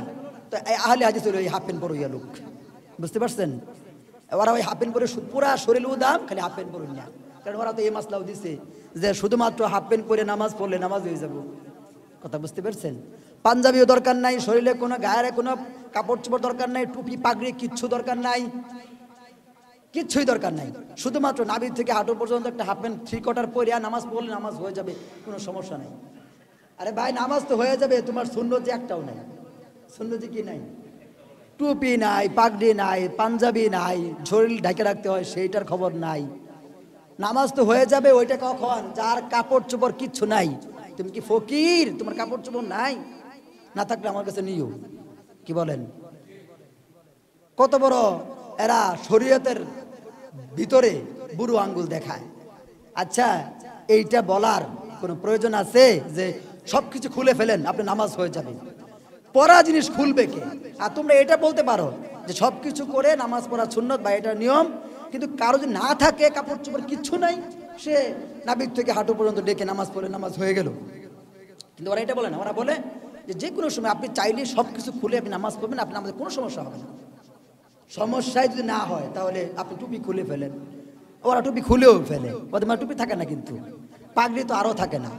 তো আহলে হাদিস হলো এই হাফ প্যান্ট পরে ইয়া লোক, বুঝতে পারছেন? ওরা ওই হাফ প্যান্ট পরে পুরা শরীর উদাম, খালি হাফ প্যান্ট পরুন না, কারণ ওরা তো এই মাসলাও দিছে যে শুধুমাত্র হাফ প্যান্ট পরে নামাজ পড়লে নামাজ হয়ে যাব। কথা বুঝতে পারছেন? পাঞ্জাবিও দরকার নাই, শরীরে কোনো গায়ের কোনো কাপড় চোপড় দরকার নাই, টুপি পাগড়ি কিচ্ছু দরকার নাই, কিচ্ছুই দরকার নাই। শুধুমাত্র নাভির থেকে হাঁটু পর্যন্ত একটা হাফ প্যান্ট 3/4 পরে নামাজ পড়লে নামাজ হয়ে যাবে, কোনো সমস্যা নাই। আরে ভাই নামাজ তো হয়ে যাবে, তোমার সুন্নত যে একটাও নাই। সুন্নত কি নাই? টুপি নাই, পাগড়ি নাই, পাঞ্জাবি নাই, শরীর ঢেকে রাখতে হয় সেইটার খবর নাই। নামাজ তো হয়ে যাবে ওইটা কখন? যার কাপড় চোপড় কিচ্ছু নাই। তুমি কি ফকির? তোমার কাপড় চোপড় নাই? না থাকলে আমার কাছে নিও। কি বলেন? কত বড় এরা শরীয়তের ভিতরে বুড়ো আঙ্গুল দেখায়। আচ্ছা, এইটা বলার কোনো প্রয়োজন আছে যে সবকিছু খুলে ফেলেন আপনি নামাজ হয়ে যাবে? পড়া জিনিস খুলবে কে? আর তোমরা এটা বলতে পারো যে সবকিছু করে নামাজ পড়া সুন্নত বা এটা নিয়ম, কিন্তু কারো যদি না থাকে কাপড় চোপড় কিচ্ছু নাই, সে নাভির থেকে হাঁটু পর্যন্ত ডেকে নামাজ পড়ে নামাজ হয়ে গেল। কিন্তু ওরা এটা বলে না, ওরা বলে যে যে কোনো সময় আপনি চাইলে সব কিছু খুলে আপনি নামাজ পড়বেন, আপনার আমাদের কোনো সমস্যা হবে না। সমস্যায় যদি না হয় তাহলে আপনি টুপি খুলে ফেলেন। ওরা টুপি খুলেও ফেলে, ওদের মানে টুপি থাকে না, কিন্তু পাগড়ি তো আরও থাকে না।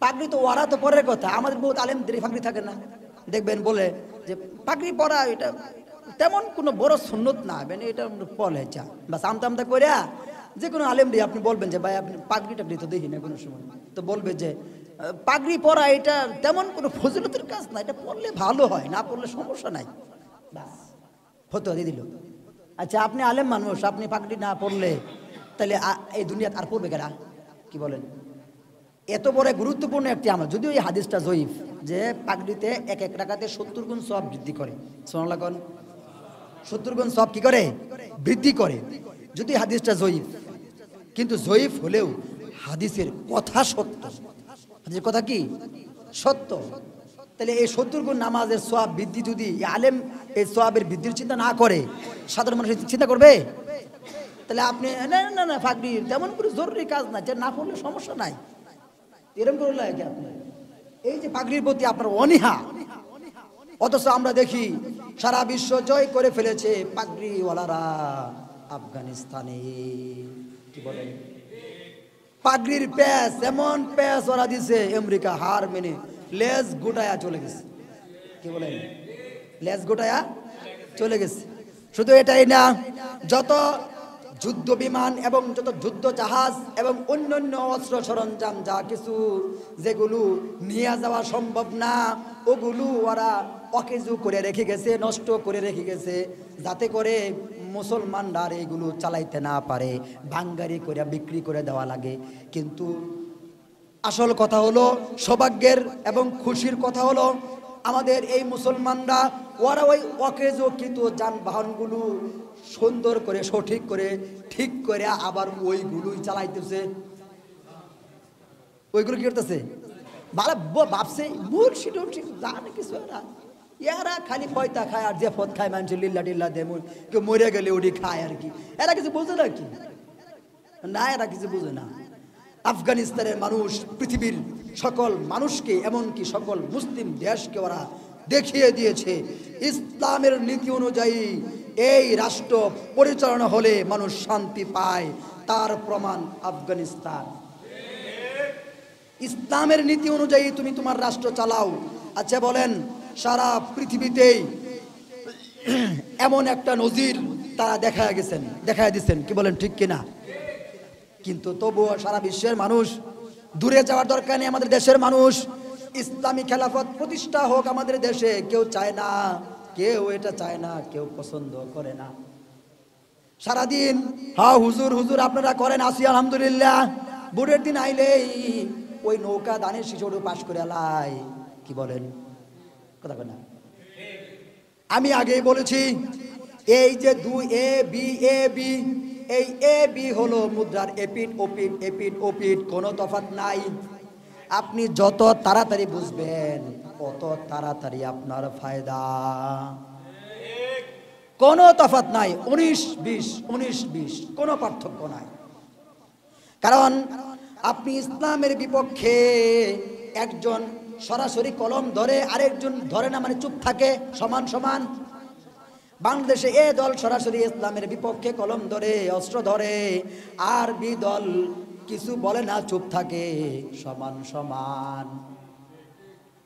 পাগড়ি তো ওরা তো পরের কথা, আমাদের বহুত আলেমদের পাগড়ি থাকে না। দেখবেন বলে যে পাগড়ি পরা এটা তেমন কোনো বড় সুন্নত না, মানে এটা পলে যা বাস আমতা আমতা করে যে কোনো আলেম দিয়ে আপনি বলবেন যে ভাই আপনি পাগড়ি টাগড়ি তো দেখি না কোনো সময়, তো বলবে যে পাগড়ি পরা এটা তেমন কোনো ফজিলতের কাজ না, এটা পড়লে ভালো হয়, না পড়লে সমস্যা নাই, বাস ফতোয়া দিয়ে দিল। আচ্ছা, আপনি আলেম মানুষ, আপনি পাগড়ি না পড়লে তাহলে এই দুনিয়াতে আর পড়বে কারা? কি বলেন? এত বড় গুরুত্বপূর্ণ একটি আমল, যদিও এই হাদিসটা জয়ীফ, যে পাগড়িতে এক এক রাকাতে 70 গুণ সওয়াব বৃদ্ধি করে। সুবহানাল্লাহ, 70 গুণ সওয়াব কি করে? বৃদ্ধি করে। যদি হাদিসটা জয়ীফ, কিন্তু জয়ীফ হলেও হাদিসের কথা সত্য। হাদিসের কথা কি সত্য? তাহলে এই 70 গুণ নামাজের সওয়াব বৃদ্ধি যদি আলেম এই সওয়াবের বৃদ্ধির চিন্তা না করে, সাধারণ মানুষ চিন্তা করবে? তাহলে আপনি না না না পাগড়ি তেমন করে জরুরি কাজ না, যে না পড়লে সমস্যা নাই, এরকম করে লাগে আপনি। এই যে পাগড়ির প্রতি আপনার অনীহা, অথচ আমরা দেখি সারা বিশ্ব জয় করে ফেলেছে পাগড়িওয়ালারা আফগানিস্তানে। কি বলেন? পাগড়ির প্যাচ, এমন প্যাচ ওরা দিছে আমেরিকা হার মেনে লেজ গোটায়া চলে গেছে। কি বলেন? লেজ গোটায়া চলে গেছে। শুধু এটাই না, যত যুদ্ধ বিমান এবং যত যুদ্ধ জাহাজ এবং অন্যান্য অস্ত্র সরঞ্জাম যা কিছু যেগুলো নিয়ে যাওয়া সম্ভব না, ওগুলো ওরা অকেজু করে রেখে গেছে, নষ্ট করে রেখে গেছে, যাতে করে মুসলমানরা এইগুলো চালাইতে না পারে, ভাঙ্গারি করে বিক্রি করে দেওয়া লাগে। কিন্তু আসল কথা হলো, সৌভাগ্যের এবং খুশির কথা হলো, আমাদের এই মুসলমানরা ওরা ওই অকেজকৃত যানবাহনগুলো সুন্দর করে সঠিক করে ঠিক করে আবার ওইগুলোই চালাইতেছে। ওইগুলো কি করতেছে? ভাবছে মুর্শিদ জানে কিছু, এরা খালি পয়তা খায় আর যে ফত খায়, মানুষ লিল্লা টিল্লা দেয়, কেউ মরে গেলে ওটি খায় আর কি। এরা কিছু বোঝে না কি? না, এরা কিছু বোঝে না। আফগানিস্তানের মানুষ পৃথিবীর সকল মানুষকে, এমনকি সকল মুসলিম দেশকে ওরা দেখিয়ে দিয়েছে ইসলামের নীতি অনুযায়ী এই রাষ্ট্র পরিচালনা হলে মানুষ শান্তি পায়। তার প্রমাণ আফগানিস্তান। ইসলামের নীতি অনুযায়ী তুমি তোমার রাষ্ট্র চালাও। আচ্ছা বলেন, সারা পৃথিবীতেই এমন একটা নজির তারা দেখা দিচ্ছেন, কি বলেন ঠিক কিনা? কিন্তু তবুও সারা বিশ্বের মানুষ, দূরে যাওয়ার দরকার নেই, আমাদের দেশের মানুষ ইসলামী খেলাফত প্রতিষ্ঠা হোক আমাদের দেশে, কেউ চায় না, কেউ এটা চায় না, কেউ পছন্দ করে না। সারাদিন হ্যাঁ হুজুর হুজুর আপনারা করেন, আসি আলহামদুলিল্লাহ, ভোটের দিন আইলেই ওই নৌকা দানের শিশুরও পাশ করে লাই। কি বলেন? কথা বলেন না? আমি আগেই বলেছি, এই যে দুই এ বি, এই এ বি হলো মুদ্রার এপিট ওপিট, এপিট ওপিট, কোনো তফাৎ নাই। আপনি যত তাড়াতাড়ি বুঝবেন তত তাড়াতাড়ি আপনার ফায়দা। কোনো তফাৎ নাই, 19-20 কোনো পার্থক্য নাই। কারণ আপনি ইসলামের বিপক্ষে একজন সরাসরি কলম ধরে আরেকজন ধরে না, মানে চুপ থাকে, সমান সমান। বাংলাদেশে এ দল সরাসরি ইসলামের বিপক্ষে কলম ধরে, অস্ত্র ধরে, আর বি দল কিছু বলে না, চুপ থাকে, সমান সমান।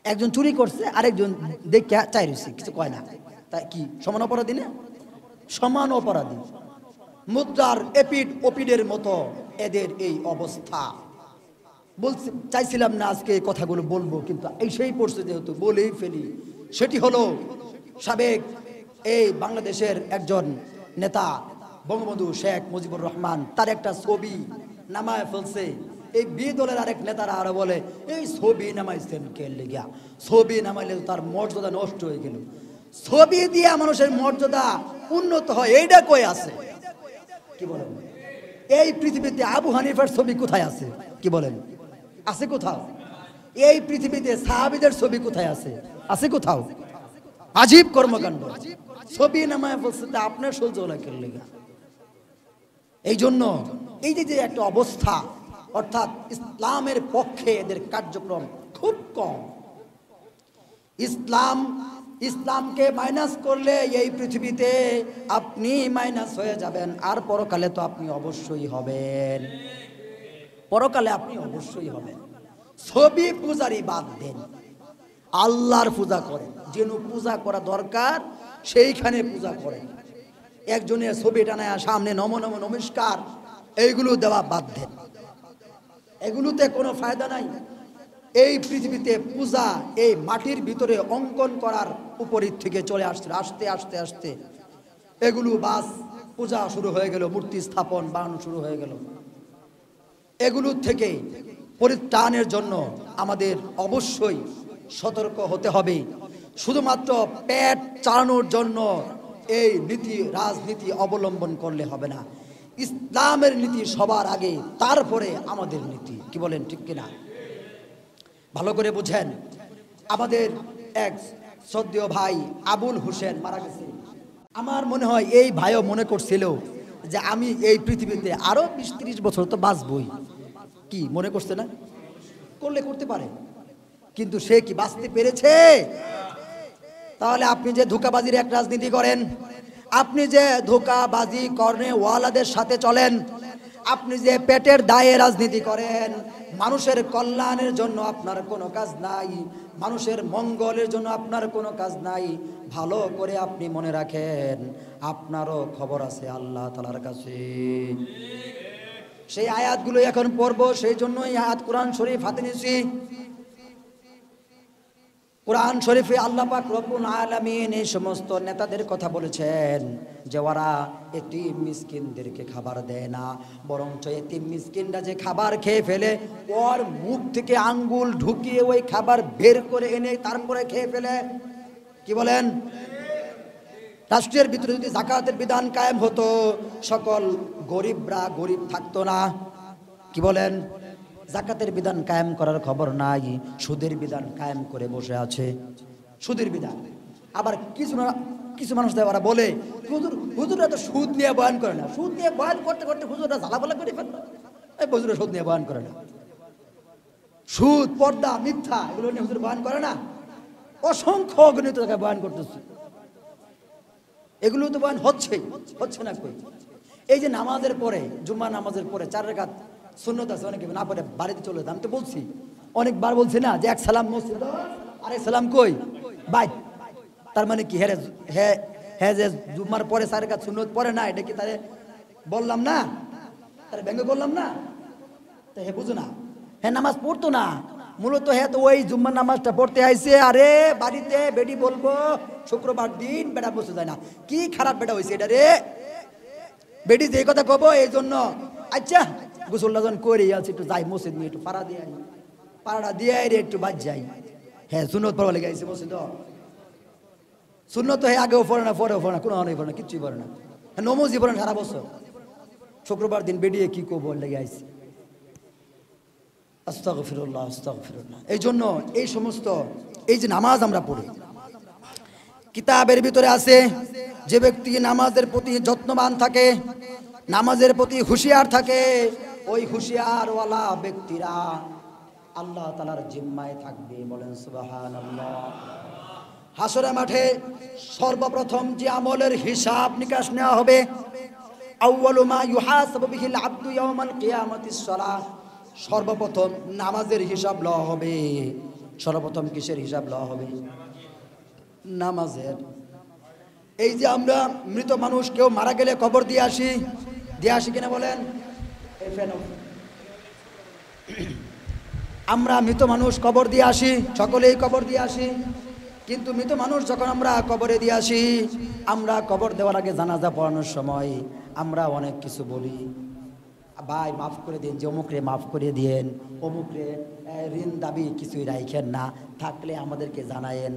একজন চুরি করছে, আরেকজন দেখে চাইছে, কিছু কয় না। তাই কি সমান অপরাধী না? সমান অপরাধী। মুদ্রার এপিড ওপিডের মতো এদের এই অবস্থা। বলছি, চাইছিলাম না আজকে এই কথাগুলো বলবো, কিন্তু এই সেই পড়ছে যেহেতু বলেই ফেলি। সেটি হলো সাবেক এই বাংলাদেশের একজন নেতা বঙ্গবন্ধু শেখ মুজিবুর রহমান, তার একটা ছবি নামায় ফেলছে। এই বিরোধী দলের আরেক নেতারা আরো বলে, এই ছবি নামাইছেন কে লেগিয়া? ছবি নামাইলে তার মর্যাদা নষ্ট হয়ে গেল। ছবি দিয়া মানুষের মর্যাদা উন্নত হয়, এইটা কই আছে? কি বলেন? এই পৃথিবীতে আবু হানিফার ছবি কোথায় আছে? কি বলেন? আছে কোথাও? এই পৃথিবীতে সাহাবীদের ছবি কোথায় আছে? আছে কোথাও? আজীব কর্মকাণ্ড। ছবি নামায় বলছে আপনার সহ্য লাগে লেগা। এই জন্য এই যে একটা অবস্থা, অর্থাৎ ইসলামের পক্ষে এদের কার্যক্রম খুব কম। ইসলামকে মাইনাস করলে এই পৃথিবীতে আপনি মাইনাস হয়ে যাবেন, আর পরকালে তো আপনি অবশ্যই হবেন। পরকালে আপনি অবশ্যই হবেন। ছবি পূজারি বাদ দেন, আল্লাহর পূজা করেন। যেন পূজা করা দরকার সেইখানে পূজা করেন। একজনের ছবি টানায় সামনে নম নম নমস্কার, এইগুলো দেওয়া বাদ দেন। এগুলোতে কোনো ফায়দা নাই। এই পৃথিবীতে পূজা এই মাটির ভিতরে অঙ্কন করার উপরের থেকে চলে আসছে, আস্তে আস্তে আস্তে এগুলো বাস পূজা শুরু হয়ে গেল, মূর্তি স্থাপন বানানো শুরু হয়ে গেল। এগুলোর থেকে পরিত্রাণের জন্য আমাদের অবশ্যই সতর্ক হতে হবে। শুধুমাত্র পেট চালানোর জন্য এই নীতি রাজনীতি অবলম্বন করলে হবে না। ইসলামের নীতি সবার আগে, তারপরে আমাদের নীতি। কি বলেন, ঠিক কিনা? ভালো করে বুঝেন। আমাদের এক শ্রদ্ধেয় ভাই আবুল হোসেন মারা গেছে। আমার মনে হয় এই ভাইও মনে করছিল যে আমি এই পৃথিবীতে আরো 20-30 বছর তো বাঁচবই। কি মনে করছে না? করলে করতে পারে, কিন্তু সে কি বাঁচতে পেরেছে? তাহলে আপনি যে ধোঁকাবাজির এক রাজনীতি করেন, আপনি যে ধোঁকাবাজি করনে ওয়ালাদের সাথে চলেন, আপনি যে পেটের দায়ে রাজনীতি করেন, মানুষের কল্যাণের জন্য আপনার কোনো কাজ নাই, মানুষের মঙ্গলের জন্য আপনার কোনো কাজ নাই। ভালো করে আপনি মনে রাখেন, আপনারও খবর আছে আল্লাহ তাআলার কাছে। সেই আয়াতগুলো এখন পড়বো, সেই জন্যই আয়াত কোরআন শরীফ হাতে নিয়েছি। কোরআন শরীফে আল্লাহ পাক রব্বুল আলামিন এই সমস্ত নেতাদের কথা বলেছেন যে ওরা এতিম মিসকিনদেরকে খাবার দেয় না, বরঞ্চ এতিম মিসকিনরা যে খাবার খেয়ে ফেলে ওর মুখ থেকে আঙ্গুল ঢুকিয়ে ওই খাবার বের করে এনে তারপরে খেয়ে ফেলে। কি বলেন? রাষ্ট্রের ভিতরে যদি যাকাতের বিধান কায়েম হতো, সকল গরিবরা গরিব থাকতো না। কি বলেন? যাকাতের বিধান কায়েম করার খবর নাই, সুদের বিধান কায়েম করে বসে আছে। সুদের বিধান আবার কিছু মানুষ ওরা বলে হুজুররা তো সুদ নিয়ে বয়ান করে না। সুদ নিয়ে বয়ান করতে করতে হুজুররা ঝালাপালা করে ফেলল। এই হুজুররা সুদ নিয়ে বয়ান করে না। সুদ, পর্দা, মিথ্যা এগুলো নিয়ে হুজুর বয়ান করে না। অসংখ্য অগণিত জায়গায় বয়ান করতেছে। এগুলো তো বয়ান হচ্ছে না কই? এই যে নামাজের পরে, জুম্মা নামাজের পরে 4 রাকাত সুন্নত আছে, অনেকে না পড়ে বাড়িতে চলে যায়। আমি তো বলছি, অনেকবার বলছি না যে এক সালাম মসজিদ আর এক সালাম কই বাইত। তার মানে কি হ্যাঁ যে জুম্মার পরে 4 রাকাত সুন্নত পড়ে না, এটা কি তারে বললাম না? তারে ব্যঙ্গ করলাম না? তো হে বুঝো না, হ্যাঁ নামাজ পড়তো না। মূলত হ্যাঁ তো ওই জুম্মার নামাজটা পড়তে আইছে। আরে বাড়িতে বেডি বলবো শুক্রবার দিন বেটা বসে যায় না। কি খারাপ বেটা হয়েছে এটা রে, বেডি যে কথা কব এই জন্য আচ্ছা গোসলটা যখন করে আছি একটু যাই মসজিদ নিয়ে একটু পাড়া দিয়ে পাড়াটা দিয়ে রে একটু বাদ যাই। হ্যাঁ সুন্নত পড়া লেগে আইছে মসজিদ। সুন্নত হ্যাঁ আগেও পড়ে না, পরেও পড়ে না, কোনো অনেক পড়ে না, কিচ্ছুই পড়ে না। হ্যাঁ নমজি পড়েন সারা বছর, শুক্রবার দিন বেডিয়ে কি করবো লেগে আইছে। আস্তাগফিরুল্লাহ আস্তাগফিরুল্লাহ। এই জন্য এই সমস্ত এই যে নামাজ আমরা পড়ি, কিতাবের ভিতরে আছে যে ব্যক্তি নামাজের প্রতি যত্নবান থাকে, নামাজের প্রতি হুঁশিয়ার থাকে, ওই হুঁশিয়ারওয়ালা ব্যক্তিরা আল্লাহ তাআলার জিম্মায় থাকবে। বলেন সুবহানাল্লাহ। হাসরের মাঠে সর্বপ্রথম যে আমলের হিসাব নিকাশ নেওয়া হবে, আউয়ালু মা ইউহাসাবু বিহিল আবদু ইয়াউমাল কিয়ামাতিস সালাহ, সর্বপ্রথম নামাজের হিসাব লওয়া হবে। সর্বপ্রথম কিসের হিসাব লওয়া হবে? নামাজের। এই যে আমরা মৃত মানুষ কেউ মারা গেলে কবর দিয়ে আসি কিনা বলেন? আমরা মৃত মানুষ কবর দিয়ে আসি, সকলেই কবর দিয়ে আসি। কিন্তু মৃত মানুষ যখন আমরা কবরে দিয়ে আসি, আমরা কবর দেওয়ার আগে জানাজা পড়ানোর সময় আমরা অনেক কিছু বলি। ভাই মাফ করে দিন, যে অমুকরে মাফ করে দিয়েন, অমুকরে ঋণ দাবি কিছুই রাইখেন না, থাকলে আমাদেরকে জানায়েন।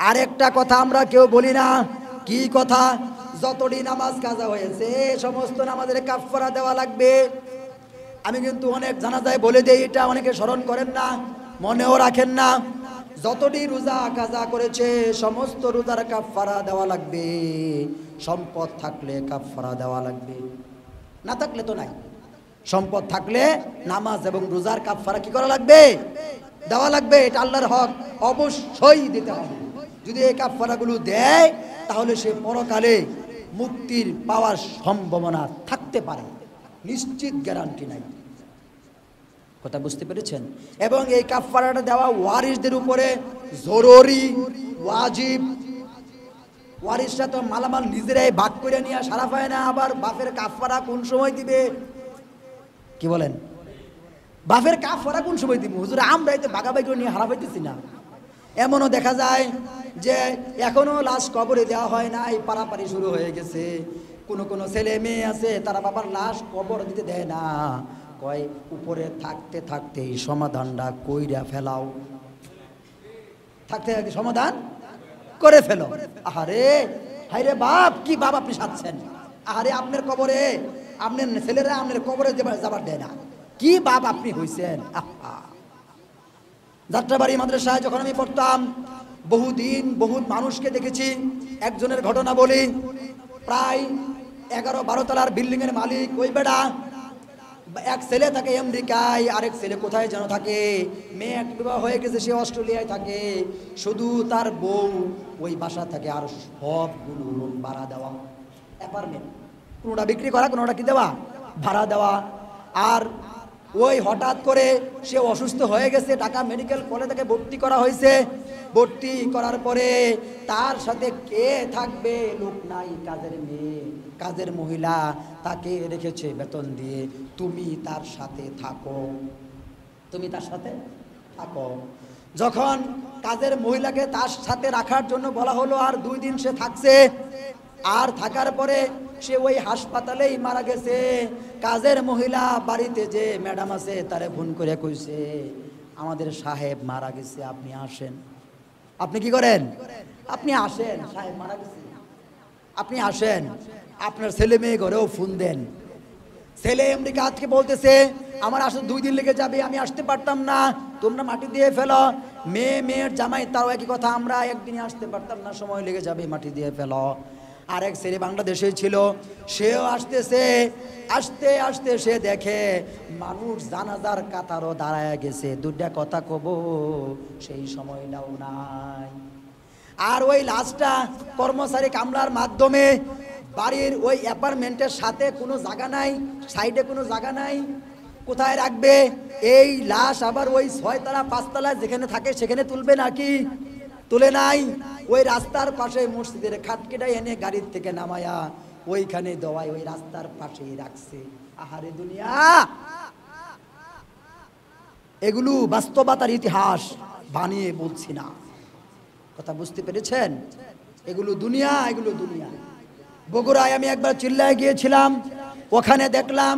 আরেকটা কথা আমরা কেউ বলি না। কি কথা? যতটি নামাজ কাজা হয়েছে সমস্ত নামাজের কাফারা দেওয়া লাগবে। আমি কিন্তু অনেক জানাজায় বলে দেই, এটা অনেকে স্মরণ করেন না, মনেও রাখেন না। যতটি রোজা কাজা করেছে সমস্ত রোজার কাফারা দেওয়া লাগবে। সম্পদ থাকলে কাফারা দেওয়া লাগবে, না থাকলে তো নাই। সম্পদ থাকলে নামাজ এবং রোজার কাফারা কি করা লাগবে? দেওয়া লাগবে। এটা আল্লাহর হক, অবশ্যই দিতে হবে। যদি এই কাফারাগুলো দেয় তাহলে সে পরকালে মুক্তির পাওয়ার সম্ভাবনা থাকতে পারে, নিশ্চিত গ্যারান্টি নাই। কথা বুঝতে পেরেছেন? এবং এই কাফারাটা দেওয়া ওয়ারিসদের উপরে জরুরি, ওয়াজিব। ওয়ারিসরা তো মালামাল নিজেরাই ভাগ করে নিয়ে সারা পায় না, আবার বাপের কাফারা কোন সময় দিবে? কি বলেন? বাপের কাফারা কোন সময় দিব? হুজুর আমরাই তো ভাগাভাগি করে নিয়ে হারা পাইতেছি না। এমনও দেখা যায় যে এখনো লাশ কবরে দেওয়া হয় না, এই পারাপারি শুরু হয়ে গেছে। কোন ছেলে মেয়ে আছে তারা বাবার লাশ কবর দিতে দেয় না, কয় উপরে থাকতে থাকতে এই সমাধানটা কইরা ফেলাও, থাকতে থাকতে সমাধান করে ফেলো। আহারে হাইরে বাপ, কি বাপ আপনি সাজছেন? আহারে আপনার কবরে, আপনার ছেলেরা আপনার কবরে যাবার দেয় না, কি বাপ আপনি হইছেন? যাত্রাবাড়ি মাদ্রাসায় যখন আমি পড়তাম, বহুদিন বহুত মানুষকে দেখেছি। একজনের ঘটনা বলি। প্রায় 11-12 তলার বিল্ডিং এর মালিক ওই বেড়া। এক ছেলে থাকে আমেরিকায়, আরেক ছেলে কোথায় যেন থাকে। মেয়ে এক বিবাহ হয়ে গেছে, সে অস্ট্রেলিয়ায় থাকে। শুধু তার বউ ওই বাসা থাকে। আর সবগুলো রুম ভাড়া দেওয়া, অ্যাপার্টমেন্ট। কোনোটা বিক্রি করা, কোনোটা কি দেওয়া, ভাড়া দেওয়া। আর ওই হঠাৎ করে সে অসুস্থ হয়ে গেছে, ঢাকা মেডিকেল কলেজে তাকে ভর্তি করা হয়েছে। ভর্তি করার পরে তার সাথে কে থাকবে? লোক নাই, কাজের মেয়ে, কাজের মহিলা তাকে রেখেছে বেতন দিয়ে, তুমি তার সাথে থাকো, তুমি তার সাথে থাকো। যখন কাজের মহিলাকে তার সাথে রাখার জন্য বলা হলো, আর 2 দিন সে থাকছে। আর থাকার পরে সে ওই হাসপাতালেই মারা গেছে। কাজের মহিলা বাড়িতে যে ম্যাডাম আছে তারে ফোন করে কইছে, আমাদের সাহেব মারা গেছে, আপনি আসেন। আপনি কি করেন? আপনি আসেন, সাহেব মারা গেছে, আপনি আসেন। আপনার ছেলে মেয়ে ঘরেও ফোন দেন। ছেলে আমেরিকা আজকে বলতেছে আমার আসলে 2 দিন লেগে যাবে, আমি আসতে পারতাম না, তোমরা মাটি দিয়ে ফেলো। মেয়ের জামাই তাও একই কথা, আমরা একদিনে আসতে পারতাম না, সময় লেগে যাবে, মাটি দিয়ে ফেলো। আরেক ছেলে বাংলাদেশে ছিল, সেও আসতেছে। আসতে আসতে সে দেখে মানুষ জানাজার কাতারও দাঁড়ায় গেছে। 2টা কথা কব, সেই সময়টাও নাই। আর ওই লাশটা কর্মচারী কামলার মাধ্যমে বাড়ির ওই অ্যাপার্টমেন্টের সাথে কোনো জায়গা নাই, সাইডে কোনো জায়গা নাই, কোথায় রাখবে? এই লাশ আবার ওই 6 তলা 5 তলায় যেখানে থাকে সেখানে তুলবে নাকি? তুলে নাই। ওই রাস্তার পাশে মসজিদের খাটকেটা এনে গাড়ির থেকে নামায়া ওইখানে দেওয়ায় ওই রাস্তার পাশেই রাখছে। আহারে দুনিয়া! এগুলো বাস্তবতার ইতিহাস, বানিয়ে বলছি না। কথা বুঝতে পেরেছেন? এগুলো দুনিয়া, এগুলো দুনিয়া। বগুড়ায় আমি একবার চিল্লায় গিয়েছিলাম, ওখানে দেখলাম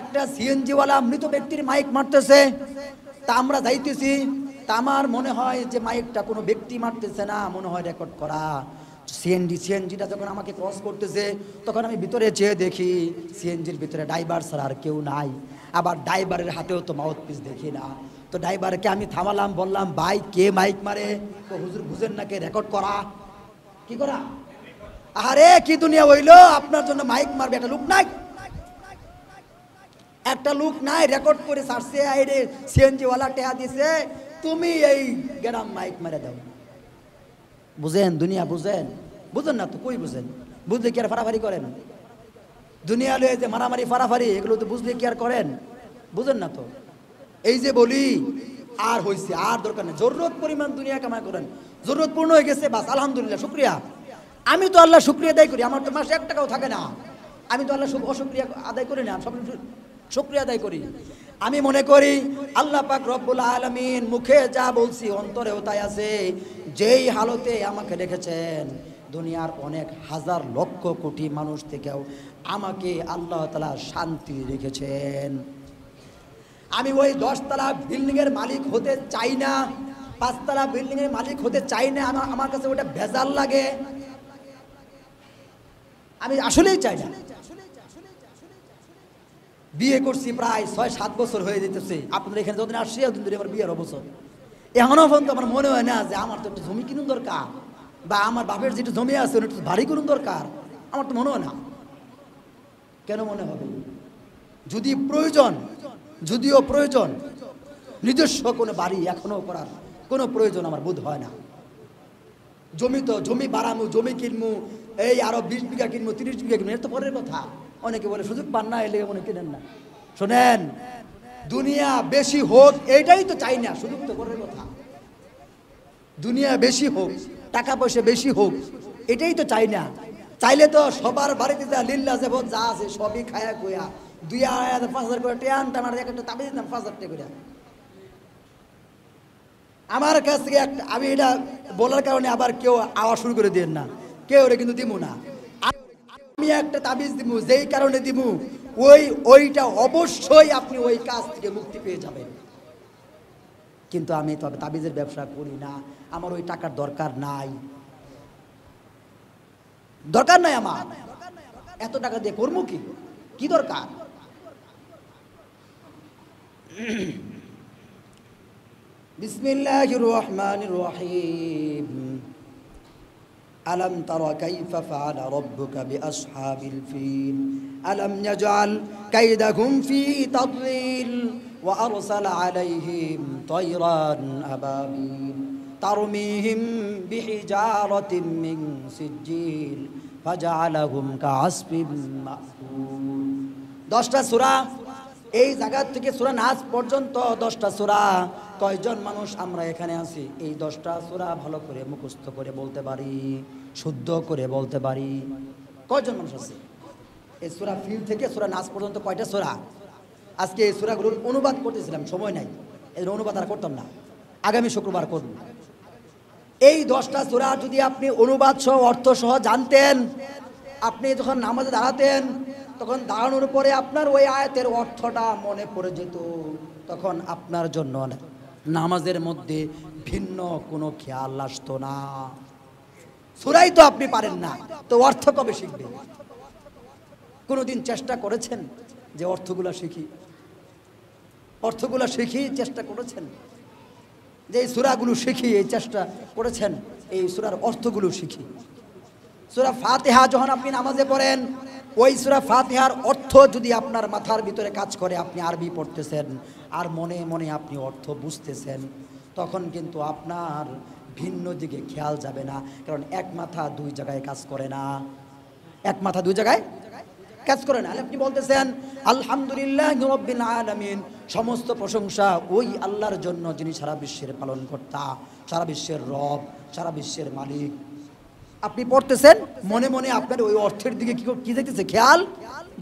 একটা সিএনজিওয়ালা মৃত ব্যক্তির মাইক মারতেছে। তা আমরা যাইতেছি, তা আমার মনে হয় যে মাইকটা কোনো ব্যক্তি মারতেছে না, মনে হয় রেকর্ড করা। সিএনজিটা যখন আমাকে ক্রস করতেছে তখন আমি ভিতরে চেয়ে দেখি সিএনজির ভিতরে ড্রাইভার ছাড়া আর কেউ নাই। আবার ড্রাইভারের হাতেও তো মাউথ পিস দেখি না। তো ড্রাইভারকে আমি থামালাম, বললাম ভাই কে মাইক মারে? তো হুজুর বুঝেন নাকি রেকর্ড করা? কি করা? আরে কি দুনিয়া হইলো, আপনার জন্য মাইক মারবে একটা লোক নাই, একটা লোক নাই, রেকর্ড করে ছাড়ছে। আইরে সিএনজিওয়ালা টেহা দিছে, তুমি এই গ্রাম মাইক মারে দাও। বুঝেন দুনিয়া? বুঝেন? বুঝেন না তো কই বুঝেন? বুঝলে কি আর ফারাফারি করেন? দুনিয়া লয়ে যে মারামারি ফারাফারি এগুলো তো বুঝলে কি আর করেন? বুঝেন না তো। এই যে বলি আর হয়েছে, আর দরকার নেই, জরুরত পরিমাণ দুনিয়া কামাই করেন, জরুরত পূর্ণ হয়ে গেছে, বাস আলহামদুলিল্লাহ, শুক্রিয়া। আমি তো আল্লাহ শুক্রিয়া আদায় করি, আমার তো মাসে 1 টাকাও থাকে না, আমি তো আল্লাহ অশুক্রিয়া আদায় করি না, সব শুক্রিয়া আদায় করি। আমি মনে করি আল্লাহ পাক রব্বুল আলামিন মুখে যা বলছি অন্তরেও তাই আছে। যেই হালতে আমাকে রেখেছেন, দুনিয়ার অনেক হাজার লক্ষ কোটি মানুষ থেকেও আমাকে আল্লাহ তাআলা শান্তি রেখেছেন। আমি ওই 10 তলা বিল্ডিংয়ের মালিক হতে চাই না, 5 তলা বিল্ডিংয়ের মালিক হতে চাই না, আমার কাছে ওটা ভেজাল লাগে, আমি আসলেই চাই না। বিয়ে করছি প্রায় 6-7 বছর হয়ে যেতেছে, আপনাদের এখানে যতদিন আসছি ওদিন ধরে আমার বিয়ের অবসর। এখনো পর্যন্ত আমার মনে হয় না যে আমার তো একটু জমি কিনুন দরকার, বা আমার বাপের যেটা জমি আছে ওটা একটু বাড়ি করুন দরকার, আমার তো মনে হয় না। কেন মনে হবে? যদি প্রয়োজন, যদিও প্রয়োজন, নিজস্ব কোনো বাড়ি এখনো করার কোনো প্রয়োজন আমার বোধ হয় না। জমি তো জমি বাড়ামু, জমি কিনবো, এই আরো 20 বিঘা কিনবো, 30 বিঘা কিনবো, এটা তো পরের কথা। অনেকে বলে সুযোগ পান না, এলে মনে কিনেন না। শোনেন, দুনিয়া বেশি হোক এইটাই তো চাই না, সুযোগ তো পরের কথা। দুনিয়া বেশি হোক, টাকা পয়সা বেশি হোক, এটাই তো চাই না। চাইলে তো সবার বাড়িতে যা লিল্লা যাবত যা আছে সবই খায়া খুয়া 2,000 5,000 করে টেয়ান টানার একটা তাবিজ দাম 5,000 টাকা করে। আমার কাছ থেকে একটা, আমি এটা বলার কারণে আবার কেউ আওয়াজ শুরু করে দিন না, কেউ ওরা কিন্তু দিব না। আমি একটা তাবিজ দিব, যেই কারণে দিব ওইটা অবশ্যই আপনি ওই কাজ থেকে মুক্তি পেয়ে যাবেন। কিন্তু আমি তো তাবিজের ব্যবসা করি না, আমার ওই টাকার দরকার নাই, দরকার নাই আমার। এত টাকা দিয়ে করবো কি, কি দরকার? বিসমিল্লাহির রহমানির রহিম। আলম তারা কাইফা ফাআলা রাব্বুকা বিআসহাবিল ফিল আলম ইয়াজআল কাইদাহুম ফি তাদলিল ওয়া আরসালা আলাইহিম তায়রান আবাবিল তারমিহিম বিহিজারাতিন মিন সিজ্জিল ফাজআলাহুম কাআসফিন মাকুল। 10টা সূরা, এই জায়গা থেকে সূরা নাস পর্যন্ত 10টা সূরা। কয়জন মানুষ আমরা এখানে আছি এই 10টা সূরা ভালো করে মুখস্থ করে বলতে পারি, শুদ্ধ করে বলতে পারি? কয়জন মানুষ আছে? এই সূরা ফিল থেকে সূরা নাস পর্যন্ত কয়টা সূরা? আজকে এই সূরাগুলোর অনুবাদ করতেছিলাম, সময় নাই, এর অনুবাদ আর করতাম না, আগামী শুক্রবার করব। এই 10টা সূরা যদি আপনি অনুবাদ সহ অর্থ সহ জানতেন, আপনি যখন নামাজে দাঁড়াতেন তখন দাঁড়ানোর পরে আপনার ওই আয়াতের অর্থটা মনে পড়ে যেত, তখন আপনার জন্য নামাজের মধ্যে ভিন্ন কোনো খেয়াল আসতো না। সূরাই তো আপনি পারেন না, তো অর্থ কবে শিখবে? কোনোদিন চেষ্টা করেছেন যে অর্থগুলা শিখি, অর্থগুলা শিখি চেষ্টা করেছেন? যে এই সূরাগুলো শিখি এই চেষ্টা করেছেন? এই সূরার অর্থগুলো শিখি। সূরা ফাতিহা যখন আপনি নামাজে পড়েন, ওই সূরা ফাতিহার অর্থ যদি আপনার মাথার ভিতরে কাজ করে, আপনি আরবি পড়তেছেন আর মনে মনে আপনি অর্থ বুঝতেছেন, তখন কিন্তু আপনার ভিন্ন দিকে খেয়াল যাবে না। কারণ এক মাথা দুই জায়গায় কাজ করে না, এক মাথা দুই জায়গায় কাজ করে না। আপনি বলতেছেন আলহামদুলিল্লাহি রাব্বিল আলামিন, সমস্ত প্রশংসা ওই আল্লাহর জন্য যিনি সারা বিশ্বের পালনকর্তা, সারা বিশ্বের রব, সারা বিশ্বের মালিক। আপনি পড়তেছেন মনে মনে, আপনার ওই অর্থের দিকে কি যাইতেছে? খেয়াল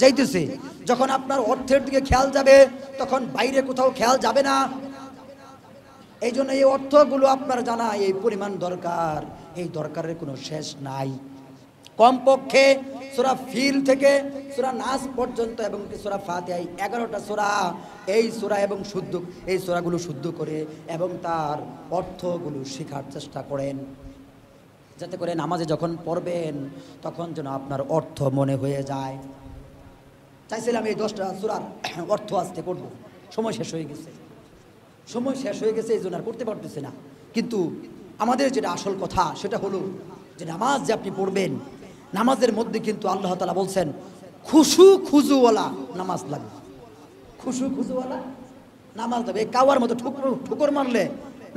যাইতেছে। যখন আপনার অর্থের দিকে খেয়াল যাবে তখন বাইরে কোথাও খেয়াল যাবে না। এই জন্য এই অর্থগুলো আপনার জানা এই পরিমাণ দরকার, এই দরকারের কোনো শেষ নাই। কমপক্ষে সূরা ফিল থেকে সূরা নাস পর্যন্ত এবং সূরা ফাতিহা 11টা সূরা, এই সূরা এবং শুদ্ধ এই সূরাগুলো শুদ্ধ করে এবং তার অর্থগুলো শেখার চেষ্টা করেন, যাতে করে নামাজে যখন পড়বেন তখন যেন আপনার অর্থ মনে হয়ে যায়। চাইছিলাম এই 10টা সূরার অর্থ আজকে করব, সময় শেষ হয়ে গেছে, সময় শেষ হয়ে গেছে, এই জন্য আর করতে পারতেছি না। কিন্তু আমাদের যেটা আসল কথা সেটা হলো যে নামাজ যে আপনি পড়বেন, নামাজের মধ্যে কিন্তু আল্লাহ তাআলা বলছেন খুশু খুজুওয়ালা নামাজ লাগবে, খুশু খুজুওয়ালা নামাজ লাগবে। কাওয়ার মতো ঠুকর মারলে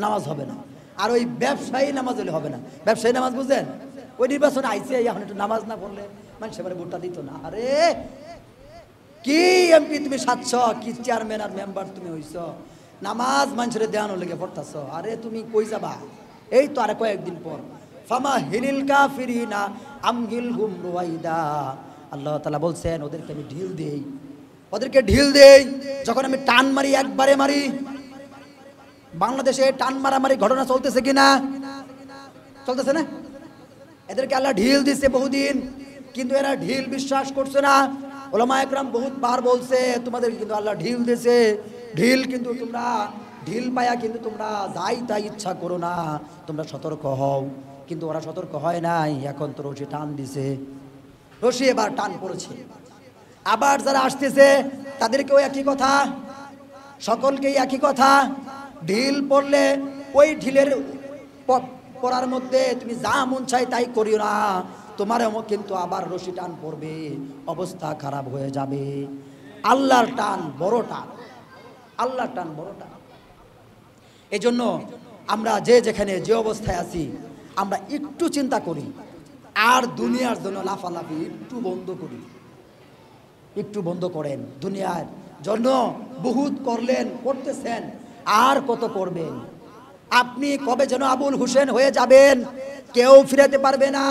নামাজ হবে না, আর ওই ব্যবসায়ী নামাজ হলে হবে না। ব্যবসায়ী নামাজ বুঝেন? ওই নির্বাচনে আইসি এখন একটু নামাজ না পড়লে মানে সেবারে ভোটটা দিত না। আরে কি এমপি তুমি 700, কি চেয়ারম্যান আর মেম্বার তুমি হইছ, নামাজ মানুষের দেওয়ানো লেগে পড়তাছ, আরে তুমি কই যাবা, এই তো আরে কয়েকদিন পর। ফামা হিলিল কাফিরিনা আমহিলহুম রুয়াইদা, আল্লাহ তাআলা বলছেন ওদেরকে আমি ঢিল দেই, ওদেরকে ঢিল দেই। যখন আমি টান মারি, একবারে মারি। বাংলাদেশে টান মারামারি ঘটনা চলতেছে কিনা? চলতেছে না? এদেরকে আল্লাহ ঢিল দিচ্ছে বহুদিন, কিন্তু এরা ঢিল বিশ্বাস করছে না। ওলামা একরাম বহুতবার বলছে তোমাদের কিন্তু আল্লাহ ঢিল দিয়েছে, ঢিল কিন্তু তোমরা ঢিল পায়া কিন্তু তোমরা যাই তাই ইচ্ছা করো না, তোমরা সতর্ক হও। কিন্তু ওরা সতর্ক হয় নাই, এখন তো রশি টান দিছে, রশি এবার টান পড়েছে। আবার যারা আসতেছে তাদেরকেও একই কথা, সকলকেই একই কথা, ঢিল পড়লে ওই ঢিলের পড়ার মধ্যে তুমি যা মন চাই তাই করিও না, তোমারও কিন্তু আবার রশি টান পড়বে, অবস্থা খারাপ হয়ে যাবে। আল্লাহর টান বড় টান, আল্লাহর টান বড় টান। এই জন্য আমরা যে যেখানে যে অবস্থায় আছি আমরা একটু চিন্তা করি, আর দুনিয়ার জন্য লাফালাফি একটু বন্ধ করি, একটু বন্ধ করেন। দুনিয়ার জন্য বহুত করলেন, করতেছেন, আর কত করবেন? আপনি কবে যেন আবুল হোসেন হয়ে যাবেন, কেউ ফিরাতে পারবে না,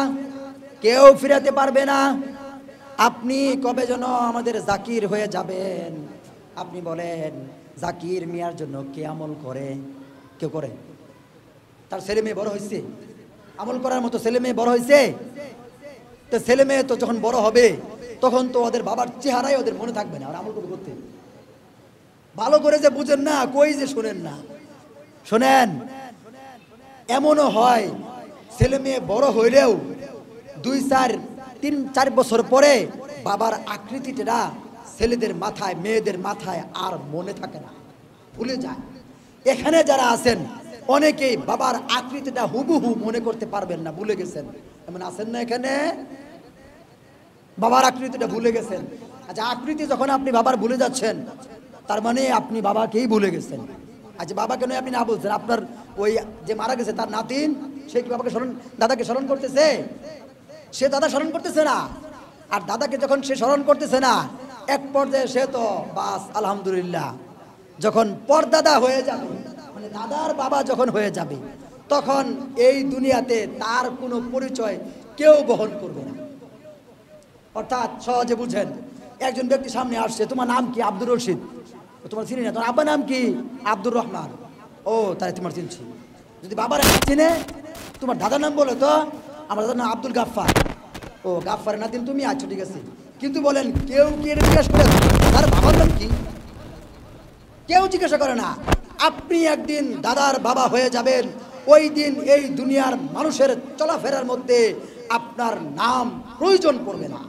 কেউ ফিরাতে পারবে না। আপনি কবে যেন আমাদের জাকির হয়ে যাবেন। আপনি বলেন জাকির মিয়ার জন্য কে আমল করে? কেউ করে? তার ছেলে মেয়ে বড় হয়েছে, আমল করার মতো ছেলে মেয়ে বড় হয়েছে? তো ছেলে মেয়ে তো যখন বড় হবে তখন তো ওদের বাবার চেহারাই ওদের মনে থাকবে না, আর আমল করতে ভালো করে যে বুঝেন না, কই যে শোনেন না। শোনেন, এমনও হয় ছেলে মেয়ে বড় হইলেও 2-4-3-4 বছর পরে বাবার আকৃতিটা ছেলেদের মাথায়, মেয়েদের মাথায় আর মনে থাকে না, ভুলে যায়। এখানে যারা আছেন অনেকেই বাবার আকৃতিটা হুবহু মনে করতে পারবেন না, ভুলে গেছেন। এমন আছেন না এখানে? বাবার আকৃতিটা ভুলে গেছেন। আচ্ছা, আকৃতি যখন আপনি বাবার ভুলে যাচ্ছেন তার মানে আপনি বাবাকেই ভুলে গেছেন। আচ্ছা, বাবাকে নয় আপনি না বলছেন, আপনার ওই যে মারা গেছে তার নাতিন, সে কি বাবাকে স্মরণ, দাদাকে স্মরণ করতেছে? সে দাদা স্মরণ করতেছে না। আর দাদাকে যখন সে স্মরণ করতেছে না, এক পর্যায়ে সে তো বাস আলহামদুলিল্লাহ, যখন পরদাদা হয়ে যাবে, মানে দাদার বাবা যখন হয়ে যাবে, তখন এই দুনিয়াতে তার কোনো পরিচয় কেউ বহন করবে না। অর্থাৎ সহজে বুঝেন, একজন ব্যক্তি সামনে আসছে, তোমার নাম কি? আব্দুর রশিদ। তোমার চিনি না। তোমার আব্বার নাম কি? আব্দুর রহমান। ও, তাই তোমার চিনছি। যদি বাবার চিনে, তোমার দাদার নাম বলো তো। আমার দাদার নাম আব্দুল গাফফার। ও, গাফফারের নাতিন তুমি? আচ্ছা, ঠিক আছে। কিন্তু বলেন কেউ কি এটা জিজ্ঞাসা করে তার বাবার নাম কি? কেউ জিজ্ঞাসা করে না। আপনি একদিন দাদার বাবা হয়ে যাবেন, ওই দিন এই দুনিয়ার মানুষের চলাফেরার মধ্যে আপনার নাম প্রয়োজন পড়বে না।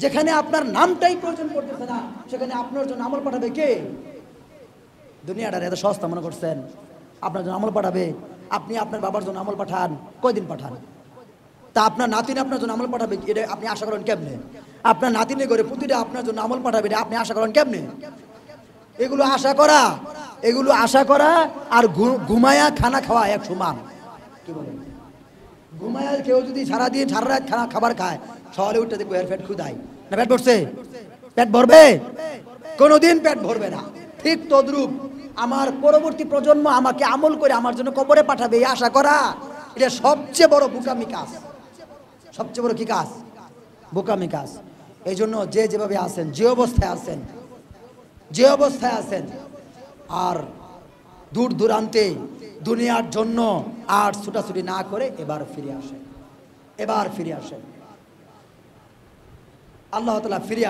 যেখানে আপনার নামটাই প্রয়োজন করতেছে না, সেখানে আপনার জন্য আমল পাঠাবে কে? দুনিয়াটার এত সস্তা মনে করছেন? আপনার জন্য আমল পাঠাবে? আপনি আপনার বাবার জন্য আমল পাঠান, কয়দিন পাঠান? তা আপনার নাতিন আপনার জন্য আমল পাঠাবে, এটা আপনি আশা করেন কেমনে? আপনার নাতিনে করে প্রতিটা আপনার জন্য আমল পাঠাবে, এটা আপনি আশা করেন কেমনে? এগুলো আশা করা আর ঘুমায়া খানা খাওয়া এক সমান। কি বলেন? ঘুমায়া কেউ যদি সারাদিন সারা রাত খাবার খায়, সকালে উঠে দেখবো এর পেট ক্ষুধায় না, পেট ভরছে? পেট ভরবে? কোনোদিন পেট ভরবে না। ঠিক তদ্রূপ আমার পরবর্তী প্রজন্ম আমাকে আমল করে আমার জন্য কবরে পাঠাবে, এই আশা করা, এটা সবচেয়ে বড় বোকামি কাজ। সবচেয়ে বড় কি কাজ? বোকামি কাজ। এই জন্য যে যেভাবে আছেন, যে অবস্থায় আছেন, আর দূর দূরান্তে দুনিয়ার জন্য আর ছুটাছুটি না করে এবার ফিরে আসেন। আল্লাহ তাআলা ফিরে